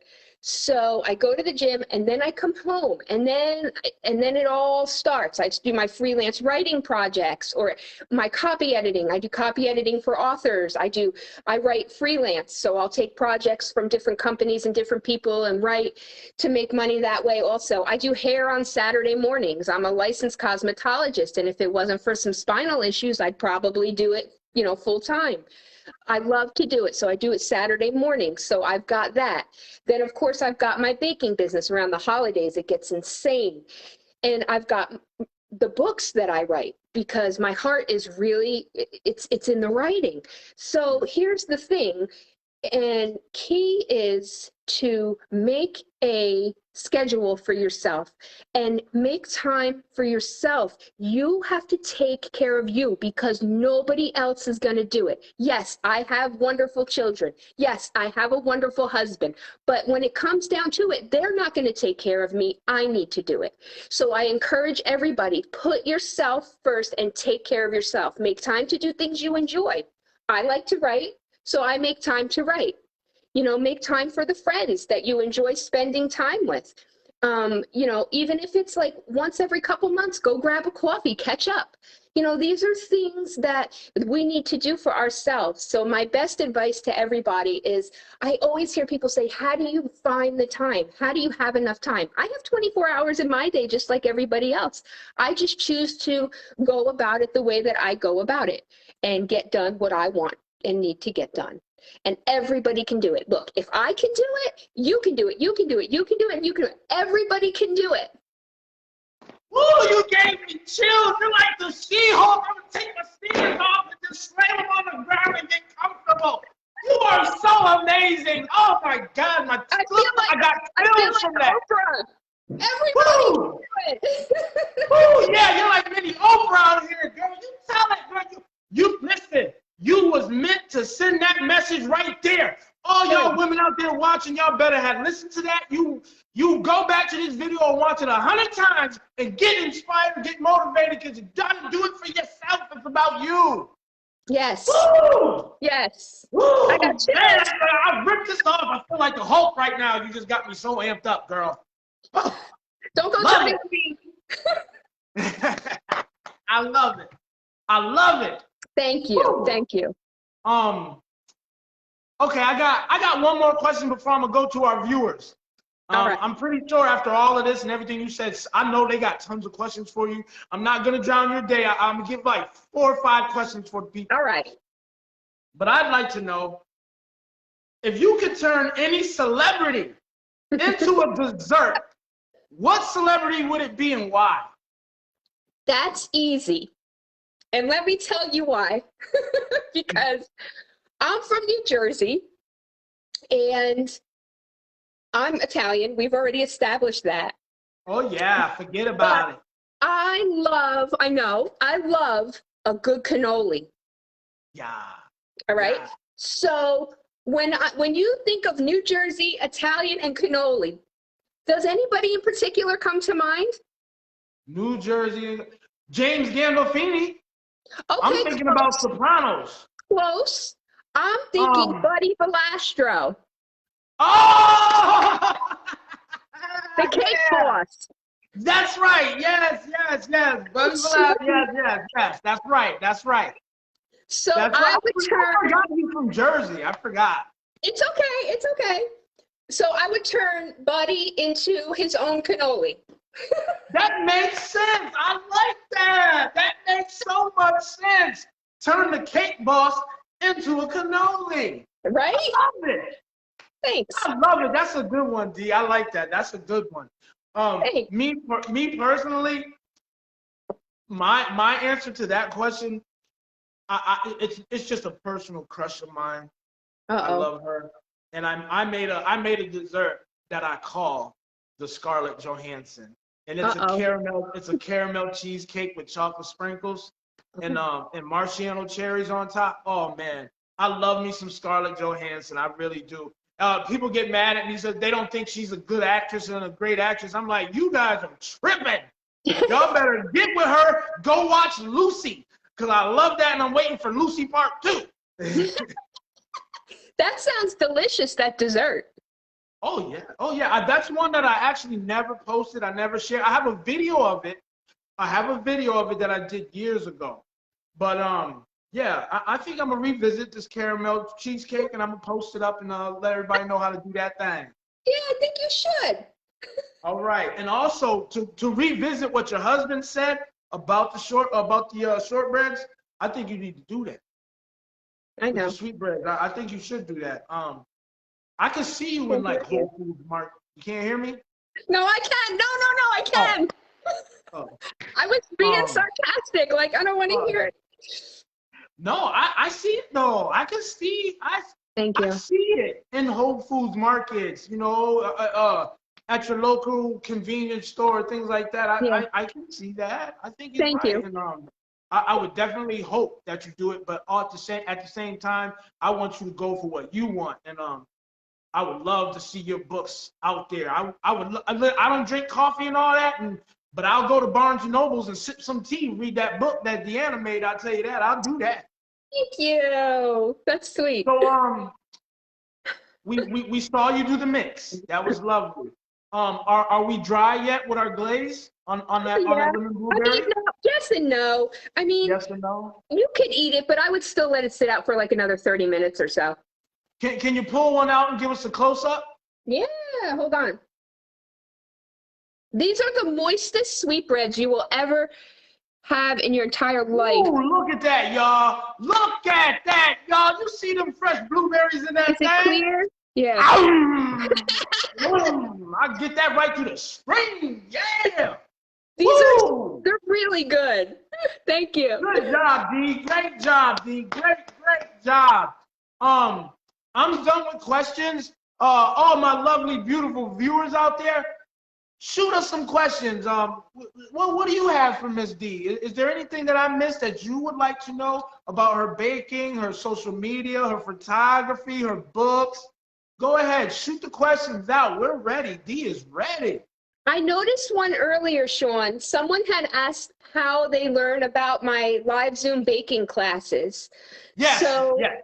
[SPEAKER 2] So I go to the gym and then I come home and then it all starts. I do my freelance writing projects or my copy editing. I do copy editing for authors. I write freelance. So I'll take projects from different companies and different people and write to make money that way also. I do hair on Saturday mornings. I'm a licensed cosmetologist, and if it wasn't for some spinal issues, I'd probably do it, full time. I love to do it, so I do it Saturday morning. So I've got that. Then, of course, I've got my baking business around the holidays. It gets insane. And I've got the books that I write because my heart is really, it's in the writing. So here's the thing, and key is to make a schedule for yourself and make time for yourself. You have to take care of you because nobody else is going to do it. Yes, I have wonderful children. Yes, I have a wonderful husband. But when it comes down to it, they're not going to take care of me. I need to do it. So I encourage everybody, put yourself first and take care of yourself. Make time to do things you enjoy. I like to write, so I make time to write. Make time for the friends that you enjoy spending time with. Even if it's like once every couple months, go grab a coffee, catch up. These are things that we need to do for ourselves. So my best advice to everybody is, I always hear people say, how do you find the time? How do you have enough time? I have 24 hours in my day, just like everybody else. I just choose to go about it the way that I go about it and get done what I want and need to get done. And everybody can do it. Look, if I can do it, you can do it. You can do it. You can do it. And you can do it. Everybody can do it.
[SPEAKER 1] Woo, you gave me chills. You're like the She-Hulk. I'm going to take my sneakers off and just slam them on the ground and get comfortable. You are so amazing. Oh, my God. I got chills from that.
[SPEAKER 2] Oprah. Everybody can do it.
[SPEAKER 1] Woo, yeah, you're like mini Oprah out here, girl. You tell it, girl. You listen. You was meant to send that message right there. All y'all women out there watching, y'all better have listened to that. You go back to this video and watch it 100 times and get inspired, get motivated, because you gotta do it for yourself. It's about you.
[SPEAKER 2] Yes.
[SPEAKER 1] Woo!
[SPEAKER 2] Yes.
[SPEAKER 1] Woo!
[SPEAKER 2] I got you.
[SPEAKER 1] Man, I ripped this off. I feel like the Hulk right now. You just got me so amped up, girl.
[SPEAKER 2] Don't go joining me.
[SPEAKER 1] I love it. I love it.
[SPEAKER 2] Thank you. Woo. Thank you.
[SPEAKER 1] Okay, I got one more question before I'm gonna go to our viewers.
[SPEAKER 2] All right.
[SPEAKER 1] I'm pretty sure after all of this and everything you said, I know they got tons of questions for you. I'm not gonna drown your day. I'm gonna give like 4 or 5 questions for people.
[SPEAKER 2] All right.
[SPEAKER 1] But I'd like to know, if you could turn any celebrity into a dessert, what celebrity would it be and why?
[SPEAKER 2] That's easy. And let me tell you why. Because I'm from New Jersey and I'm Italian. We've already established that.
[SPEAKER 1] Oh, yeah. Forget about it.
[SPEAKER 2] I love a good cannoli.
[SPEAKER 1] Yeah.
[SPEAKER 2] All right.
[SPEAKER 1] Yeah.
[SPEAKER 2] So when you think of New Jersey, Italian, and cannoli, does anybody in particular come to mind?
[SPEAKER 1] New Jersey, James Gandolfini.
[SPEAKER 2] Okay,
[SPEAKER 1] I'm thinking about Sopranos.
[SPEAKER 2] Close. I'm thinking Buddy Valastro.
[SPEAKER 1] Oh!
[SPEAKER 2] The cake boss.
[SPEAKER 1] That's right. Yes. Buddy Valastro. Yes. That's right.
[SPEAKER 2] So
[SPEAKER 1] that's
[SPEAKER 2] I would turn.
[SPEAKER 1] I forgot you from Jersey. I forgot.
[SPEAKER 2] It's okay. So I would turn Buddy into his own cannoli.
[SPEAKER 1] That makes sense. I like that. That makes so much sense. Turn the cake boss into a cannoli.
[SPEAKER 2] Right?
[SPEAKER 1] I love it.
[SPEAKER 2] Thanks.
[SPEAKER 1] I love it. That's a good one, D. I like that. That's a good one. Me personally, my answer to that question it's just a personal crush of mine. I
[SPEAKER 2] Uh-oh.
[SPEAKER 1] love her, and I made a dessert that I call the Scarlett Johansson, and
[SPEAKER 2] Uh-oh.
[SPEAKER 1] it's a caramel cheesecake with chocolate sprinkles
[SPEAKER 2] Okay.
[SPEAKER 1] and Marciano cherries on top. Oh man, I love me some Scarlett Johansson. I really do. People get mad at me because they don't think she's a good actress and a great actress. I'm like, you guys are tripping. Y'all better get with her. Go watch Lucy, because I love that, and I'm waiting for Lucy Part 2.
[SPEAKER 2] That sounds delicious, that dessert.
[SPEAKER 1] Oh yeah, oh yeah. That's one that I actually never posted. I never shared. I have a video of it. That I did years ago. But yeah, I think I'm gonna revisit this caramel cheesecake, and I'm gonna post it up and let everybody know how to do that thing.
[SPEAKER 2] Yeah, I think you should.
[SPEAKER 1] All right, and also to revisit what your husband said about the shortbreads, I think you need to do that.
[SPEAKER 2] I
[SPEAKER 1] With
[SPEAKER 2] know.
[SPEAKER 1] the sweetbreads, I think you should do that. I can see you in like Whole Foods Market. You can't hear me?
[SPEAKER 2] No, I can't. No, I can.
[SPEAKER 1] Oh.
[SPEAKER 2] I was being sarcastic. Like, I don't want to hear it.
[SPEAKER 1] No, I see it though. I can see.
[SPEAKER 2] Thank you.
[SPEAKER 1] I see it in Whole Foods markets. At your local convenience store, things like that.
[SPEAKER 2] Yeah.
[SPEAKER 1] I can see that. I think it's
[SPEAKER 2] Thank
[SPEAKER 1] right.
[SPEAKER 2] you.
[SPEAKER 1] And I would definitely hope that you do it. But at the same time, I want you to go for what you want. And I would love to see your books out there. I don't drink coffee and all that, but I'll go to Barnes and Nobles and sip some tea, read that book that Deanna made. I'll tell you that. I'll do that.
[SPEAKER 2] Thank you. That's sweet.
[SPEAKER 1] So we saw you do the mix. That was lovely. Are we dry yet with our glaze on that lemon blueberry?
[SPEAKER 2] I mean, no, yes and no. I mean,
[SPEAKER 1] Yes and no.
[SPEAKER 2] you could eat it, but I would still let it sit out for like another 30 minutes or so.
[SPEAKER 1] Can you pull one out and give us a close up?
[SPEAKER 2] Yeah, hold on. These are the moistest sweetbreads you will ever have in your entire life.
[SPEAKER 1] Ooh, look at that, y'all. Look at that, y'all. You see them fresh blueberries in that
[SPEAKER 2] Is it
[SPEAKER 1] thing?
[SPEAKER 2] clear? Yeah.
[SPEAKER 1] I get that right through the spring. Yeah.
[SPEAKER 2] They're really good. Thank you.
[SPEAKER 1] Good job, D. Great job, D. Great job. I'm done with questions. All my lovely, beautiful viewers out there, shoot us some questions. What do you have for Miss D? Is there anything that I missed that you would like to know about her baking, her social media, her photography, her books? Go ahead, shoot the questions out. We're ready. D is ready.
[SPEAKER 2] I noticed one earlier, Sean. Someone had asked how they learn about my live Zoom baking classes.
[SPEAKER 1] Yes.
[SPEAKER 2] So
[SPEAKER 1] yes.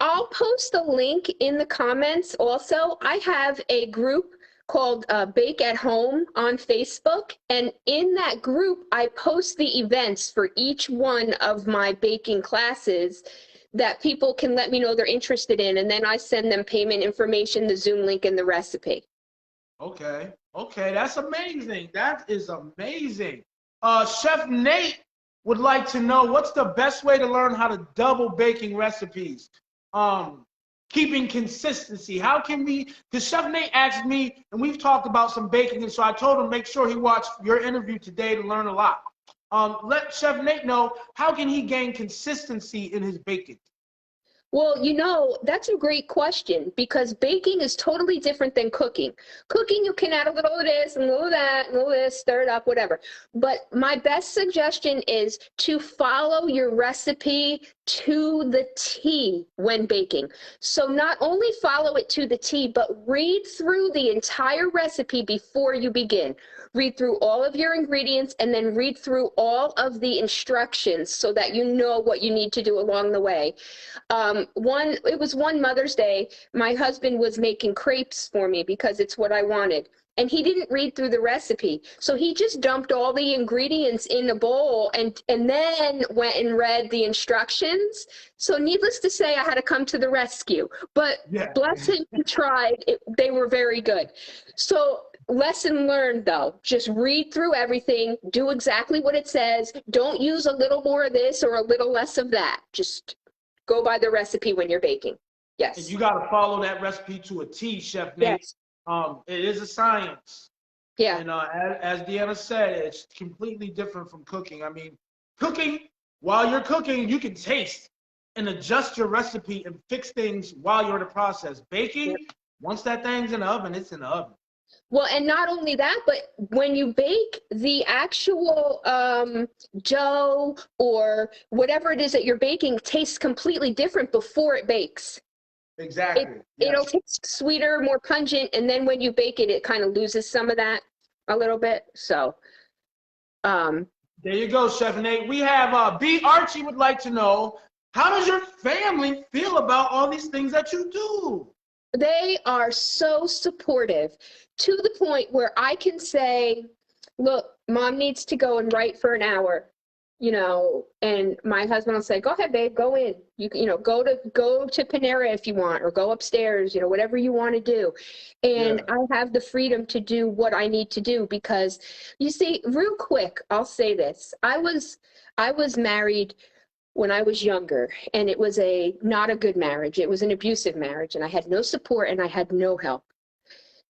[SPEAKER 2] I'll post a link in the comments also. I have a group called Bake at Home on Facebook. And in that group, I post the events for each one of my baking classes that people can let me know they're interested in. And then I send them payment information, the Zoom link, and the recipe.
[SPEAKER 1] Okay, that's amazing. That is amazing. Chef Nate would like to know what's the best way to learn how to double baking recipes. Keeping consistency. How can we, because Chef Nate asked me, and we've talked about some baking, and so I told him make sure he watched your interview today to learn a lot. Let Chef Nate know, how can he gain consistency in his baking?
[SPEAKER 2] Well, that's a great question, because baking is totally different than cooking. Cooking, you can add a little of this and a little of that and a little of this, stir it up, whatever. But my best suggestion is to follow your recipe to the T when baking. So not only follow it to the T, but read through the entire recipe before you begin. Read through all of your ingredients and then read through all of the instructions so that you know what you need to do along the way. It was one Mother's Day, my husband was making crepes for me because it's what I wanted. And he didn't read through the recipe. So he just dumped all the ingredients in a bowl and then went and read the instructions. So needless to say, I had to come to the rescue. But bless him, he tried. They were very good. So lesson learned, though. Just read through everything. Do exactly what it says. Don't use a little more of this or a little less of that. Just go by the recipe when you're baking. Yes.
[SPEAKER 1] And you got to follow that recipe to a T, Chef Nate.
[SPEAKER 2] Yes.
[SPEAKER 1] It is a science.
[SPEAKER 2] Yeah.
[SPEAKER 1] And as Deanna said, it's completely different from cooking. I mean, cooking, while you're cooking, you can taste and adjust your recipe and fix things while you're in the process. Baking, once that thing's in the oven, it's in the oven.
[SPEAKER 2] Well, and not only that, but when you bake, the actual dough or whatever it is that you're baking tastes completely different before it bakes.
[SPEAKER 1] Exactly.
[SPEAKER 2] It'll taste sweeter, more pungent, and then when you bake it, it kind of loses some of that a little bit. So,
[SPEAKER 1] there you go, Chef Nate. We have B. Archie would like to know, how does your family feel about all these things that you do?
[SPEAKER 2] they are so supportive to the point where I can say, look, mom needs to go and write for an hour, and my husband will say, go ahead, babe, go in. Go to Panera if you want, or go upstairs, whatever you want to do. And I have the freedom to do what I need to do because, you see, real quick, I'll say this. I was married when I was younger, and it was not a good marriage. It was an abusive marriage, and I had no support and I had no help.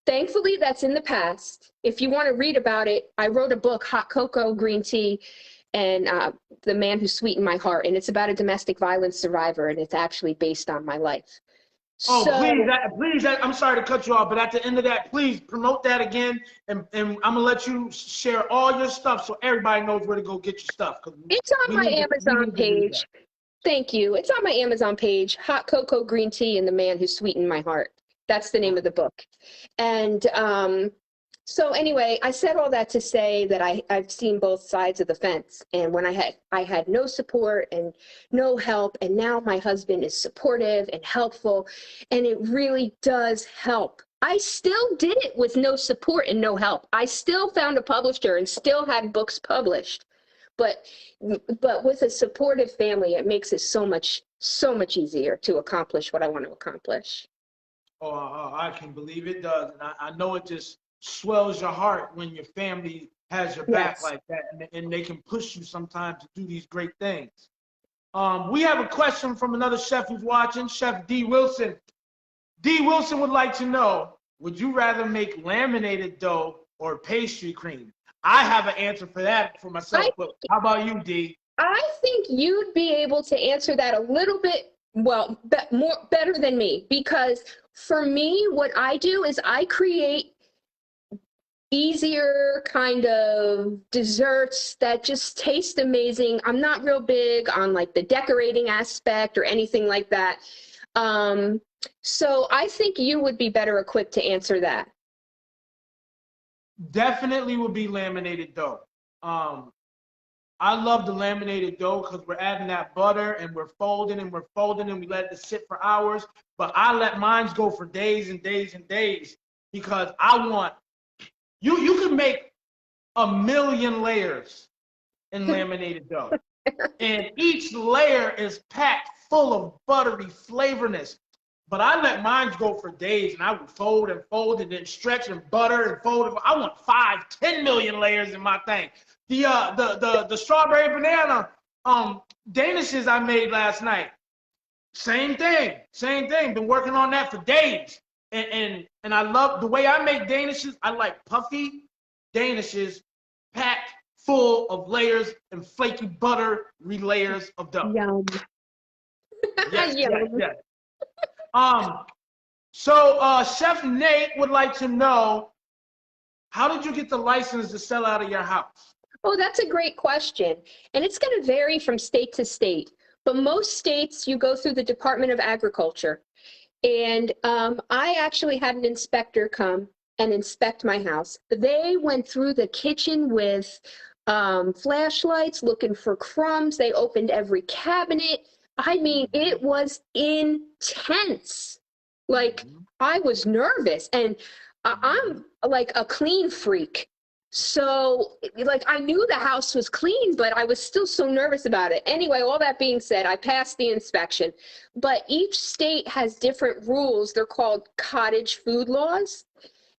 [SPEAKER 2] Thankfully, that's in the past. If you want to read about it, I wrote a book, Hot Cocoa, Green Tea, and The Man Who Sweetened My Heart. And it's about a domestic violence survivor, and it's actually based on my life.
[SPEAKER 1] Oh, please, I'm sorry to cut you off, but at the end of that, please promote that again, and I'm going to let you share all your stuff so everybody knows where to go get your stuff.
[SPEAKER 2] It's on my Amazon page. Thank you. It's on my Amazon page, Hot Cocoa, Green Tea, and The Man Who Sweetened My Heart. That's the name of the book. And so anyway, I said all that to say that I've seen both sides of the fence. And when I had no support and no help, and now my husband is supportive and helpful, and it really does help. I still did it with no support and no help. I still found a publisher and still had books published. But with a supportive family, it makes it so much easier to accomplish what I want to accomplish.
[SPEAKER 1] Oh, I can believe it does. And I know it just swells your heart when your family has your back like that, and they can push you sometimes to do these great things. We have a question from another chef who's watching, Chef D. Wilson. D. Wilson would like to know, would you rather make laminated dough or pastry cream? I have an answer for that for myself, but how about you, D?
[SPEAKER 2] I think you'd be able to answer that a little bit, better than me, because for me, what I do is I create easier kind of desserts that just taste amazing. I'm not real big on like the decorating aspect or anything like that. So I think you would be better equipped to answer that.
[SPEAKER 1] Definitely would be laminated dough. I love the laminated dough because we're adding that butter and we're folding and we let it sit for hours. But I let mine go for days and days and days because I want, you can make 1,000,000 layers in laminated dough. And each layer is packed full of buttery flavorness. But I let mine go for days, and I would fold and then stretch and butter and fold. I want 5, 10 million layers in my thing. The strawberry banana danishes I made last night. Same thing. Been working on that for days. And I love the way I make danishes. I like puffy danishes packed full of layers and flaky buttery layers of dough.
[SPEAKER 2] Yum.
[SPEAKER 1] Yes. So Chef Nate would like to know, how did you get the license to sell out of your house?
[SPEAKER 2] Oh, that's a great question. And it's going to vary from state to state. But most states, you go through the Department of Agriculture. And I actually had an inspector come and inspect my house. They went through the kitchen with flashlights looking for crumbs. They opened every cabinet. I mean, it was intense. Like, I was nervous, and I'm like a clean freak. So, like, I knew the house was clean, but I was still so nervous about it. Anyway, all that being said, I passed the inspection. But each state has different rules. They're called cottage food laws.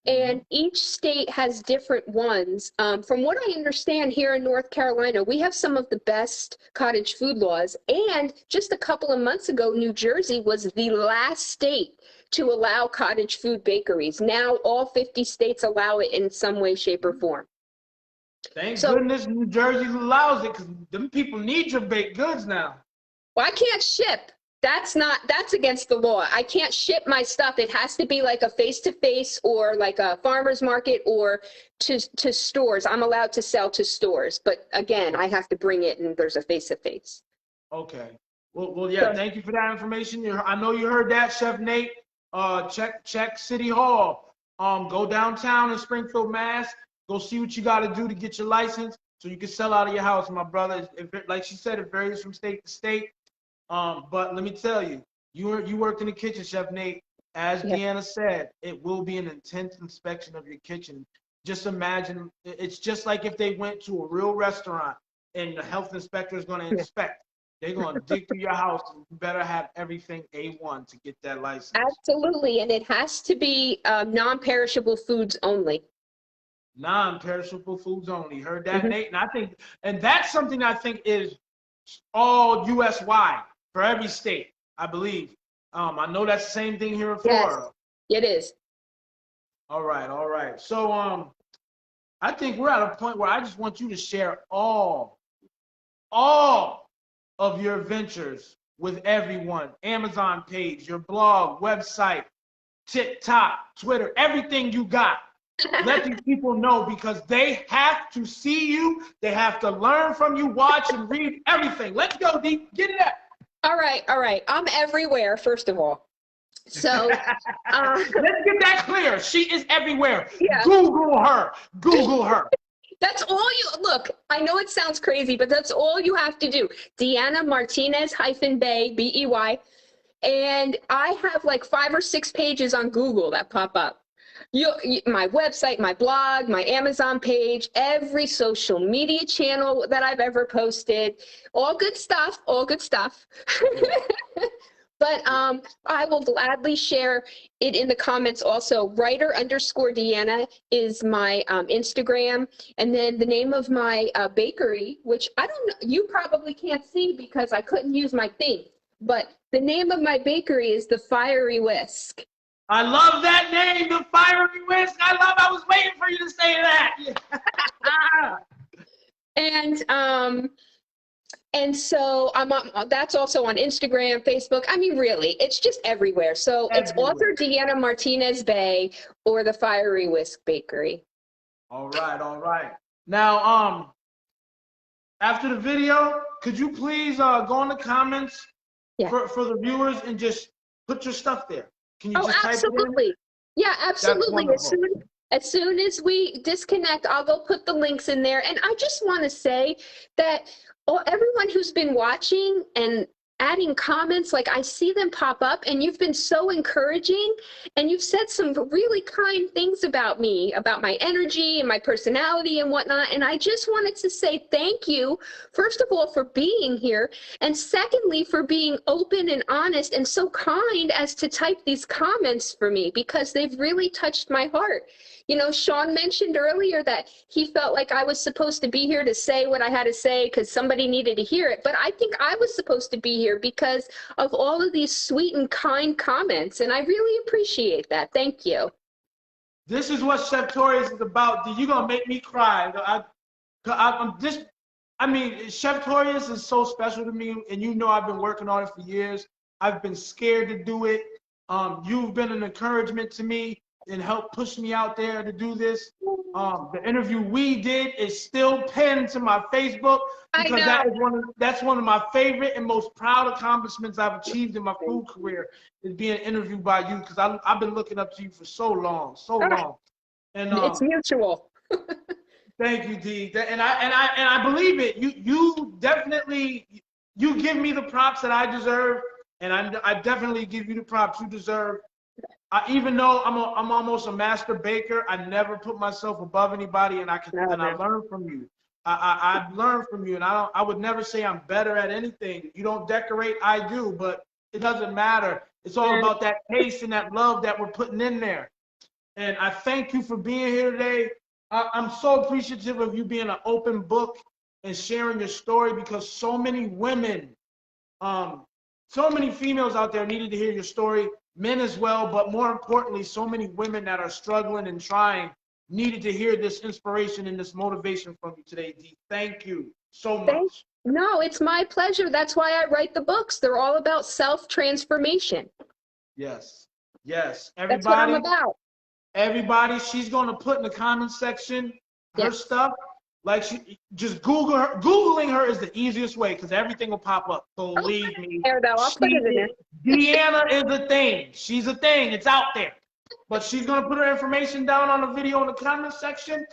[SPEAKER 2] And each state has different ones. From what I understand, here in North Carolina, we have some of the best cottage food laws. And just a couple of months ago, New Jersey was the last state to allow cottage food bakeries. Now all 50 states allow it in some way, shape, or form.
[SPEAKER 1] Thank
[SPEAKER 2] So,
[SPEAKER 1] goodness New Jersey allows it, because them people need your baked goods now.
[SPEAKER 2] well, I can't ship. That's against the law. I can't ship my stuff. It has to be like a face-to-face or like a farmer's market or to stores. I'm allowed to sell to stores, but again, I have to bring it and there's a face-to-face.
[SPEAKER 1] Okay. Well, yeah. Thank you for that information. I know you heard that, Chef Nate. Check City Hall. Go downtown in Springfield, Mass. Go see what you got to do to get your license so you can sell out of your house, my brother. Like she said, it varies from state to state. But let me tell you, you worked in the kitchen, Chef Nate. As Deanna said, it will be an intense inspection of your kitchen. Just imagine, it's just like if they went to a real restaurant and the health inspector is going to inspect. They're going to dig through your house, and you better have everything A1 to get that license.
[SPEAKER 2] Absolutely, and it has to be non-perishable foods only.
[SPEAKER 1] Non-perishable foods only. Heard that, Nate? And that's something I think is all U.S.-wide for every state, I believe. I know that's the same thing here in Florida.
[SPEAKER 2] Yes, it is.
[SPEAKER 1] All right. So I think we're at a point where I just want you to share all of your ventures with everyone. Amazon page, your blog, website, TikTok, Twitter, everything you got. Let these people know, because they have to see you. They have to learn from you, watch and read everything. Let's go, D. Get it up.
[SPEAKER 2] All right. I'm everywhere, first of all. So
[SPEAKER 1] let's get that clear. She is everywhere.
[SPEAKER 2] Yeah.
[SPEAKER 1] Google her.
[SPEAKER 2] That's all you look. I know it sounds crazy, but that's all you have to do. Deanna Martinez -Bay, BEY. And I have like 5 or 6 pages on Google that pop up. My website, my blog, my Amazon page, every social media channel that I've ever posted, all good stuff. But I will gladly share it in the comments also. Writer_Deanna is my Instagram. And then the name of my bakery, which I don't know, you probably can't see because I couldn't use my thing. But the name of my bakery is The Fiery Whisk.
[SPEAKER 1] I love that name, The Fiery Whisk. I was waiting for you to say that.
[SPEAKER 2] And so that's also on Instagram, Facebook. I mean, really, it's just everywhere. So it's author Deanna Martinez Bay or The Fiery Whisk Bakery.
[SPEAKER 1] All right. Now, after the video, could you please go in the comments for the viewers and just put your stuff there? Can you just
[SPEAKER 2] absolutely.
[SPEAKER 1] Type it in?
[SPEAKER 2] Yeah, absolutely. As soon as we disconnect, I'll go put the links in there. And I just want to say that everyone who's been watching and adding comments, like I see them pop up, and you've been so encouraging, and you've said some really kind things about me, about my energy and my personality and whatnot. And I just wanted to say thank you, first of all, for being here, and secondly, for being open and honest and so kind as to type these comments for me, because they've really touched my heart. You know, Sean mentioned earlier that he felt like I was supposed to be here to say what I had to say because somebody needed to hear it. But I think I was supposed to be here because of all of these sweet and kind comments. And I really appreciate that. Thank you.
[SPEAKER 1] This is what Cheftorious is about. You're going to make me cry. Cheftorious is so special to me. And you know I've been working on it for years. I've been scared to do it. You've been an encouragement to me and help push me out there to do this. The interview we did is still pinned to my Facebook because that's one of my favorite and most proud accomplishments I've achieved in my food career, is being interviewed by you, because I've been looking up to you for so long. And
[SPEAKER 2] it's mutual.
[SPEAKER 1] Thank you, D. And I believe it. You definitely give me the props that I deserve, and I definitely give you the props you deserve. Even though I'm almost a master baker, I never put myself above anybody, and I learn from you. I've learned from you, and I would never say I'm better at anything. You don't decorate, I do, but it doesn't matter. It's all about that taste and that love that we're putting in there. And I thank you for being here today. I'm so appreciative of you being an open book and sharing your story, because so many women, so many females out there needed to hear your story. Men as well, but more importantly, so many women that are struggling and trying needed to hear this inspiration and this motivation from you today, D. Thank you so much.
[SPEAKER 2] No, it's my pleasure. That's why I write the books. They're all about self-transformation.
[SPEAKER 1] Yes. Yes.
[SPEAKER 2] That's what I'm about.
[SPEAKER 1] Everybody, she's going to put in the comment section her stuff. Like, just Google her. Googling her is the easiest way because everything will pop up. Believe me.
[SPEAKER 2] I'll put it in there.
[SPEAKER 1] Deanna is a thing. She's a thing. It's out there. But she's going to put her information down on the video in the comment section.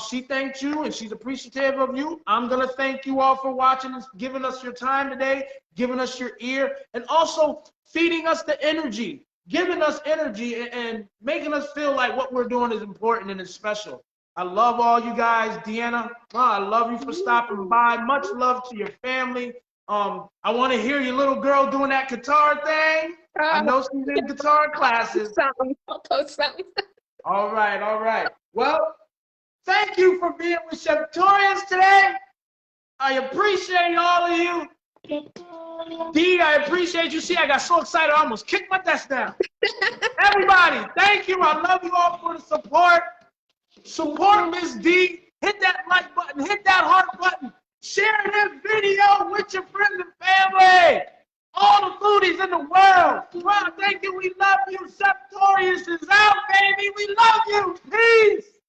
[SPEAKER 1] She thanked you and she's appreciative of you. I'm going to thank you all for watching and giving us your time today, giving us your ear, and also feeding us the energy, giving us energy and making us feel like what we're doing is important and is special. I love all you guys. Deanna, I love you for stopping by. Much love to your family. I want to hear your little girl doing that guitar thing. I know she's in guitar classes.
[SPEAKER 2] I'll post something.
[SPEAKER 1] All right, all right. Well, thank you for being with Cheftorious today. I appreciate all of you. D, I appreciate you. See, I got so excited, I almost kicked my desk down. Everybody, thank you. I love you all for the support. Support Miss D. Hit that like button. Hit that heart button. Share this video with your friends and family. All the foodies in the world. Wow, thank you. We love you. Cheftorious is out, baby. We love you. Peace.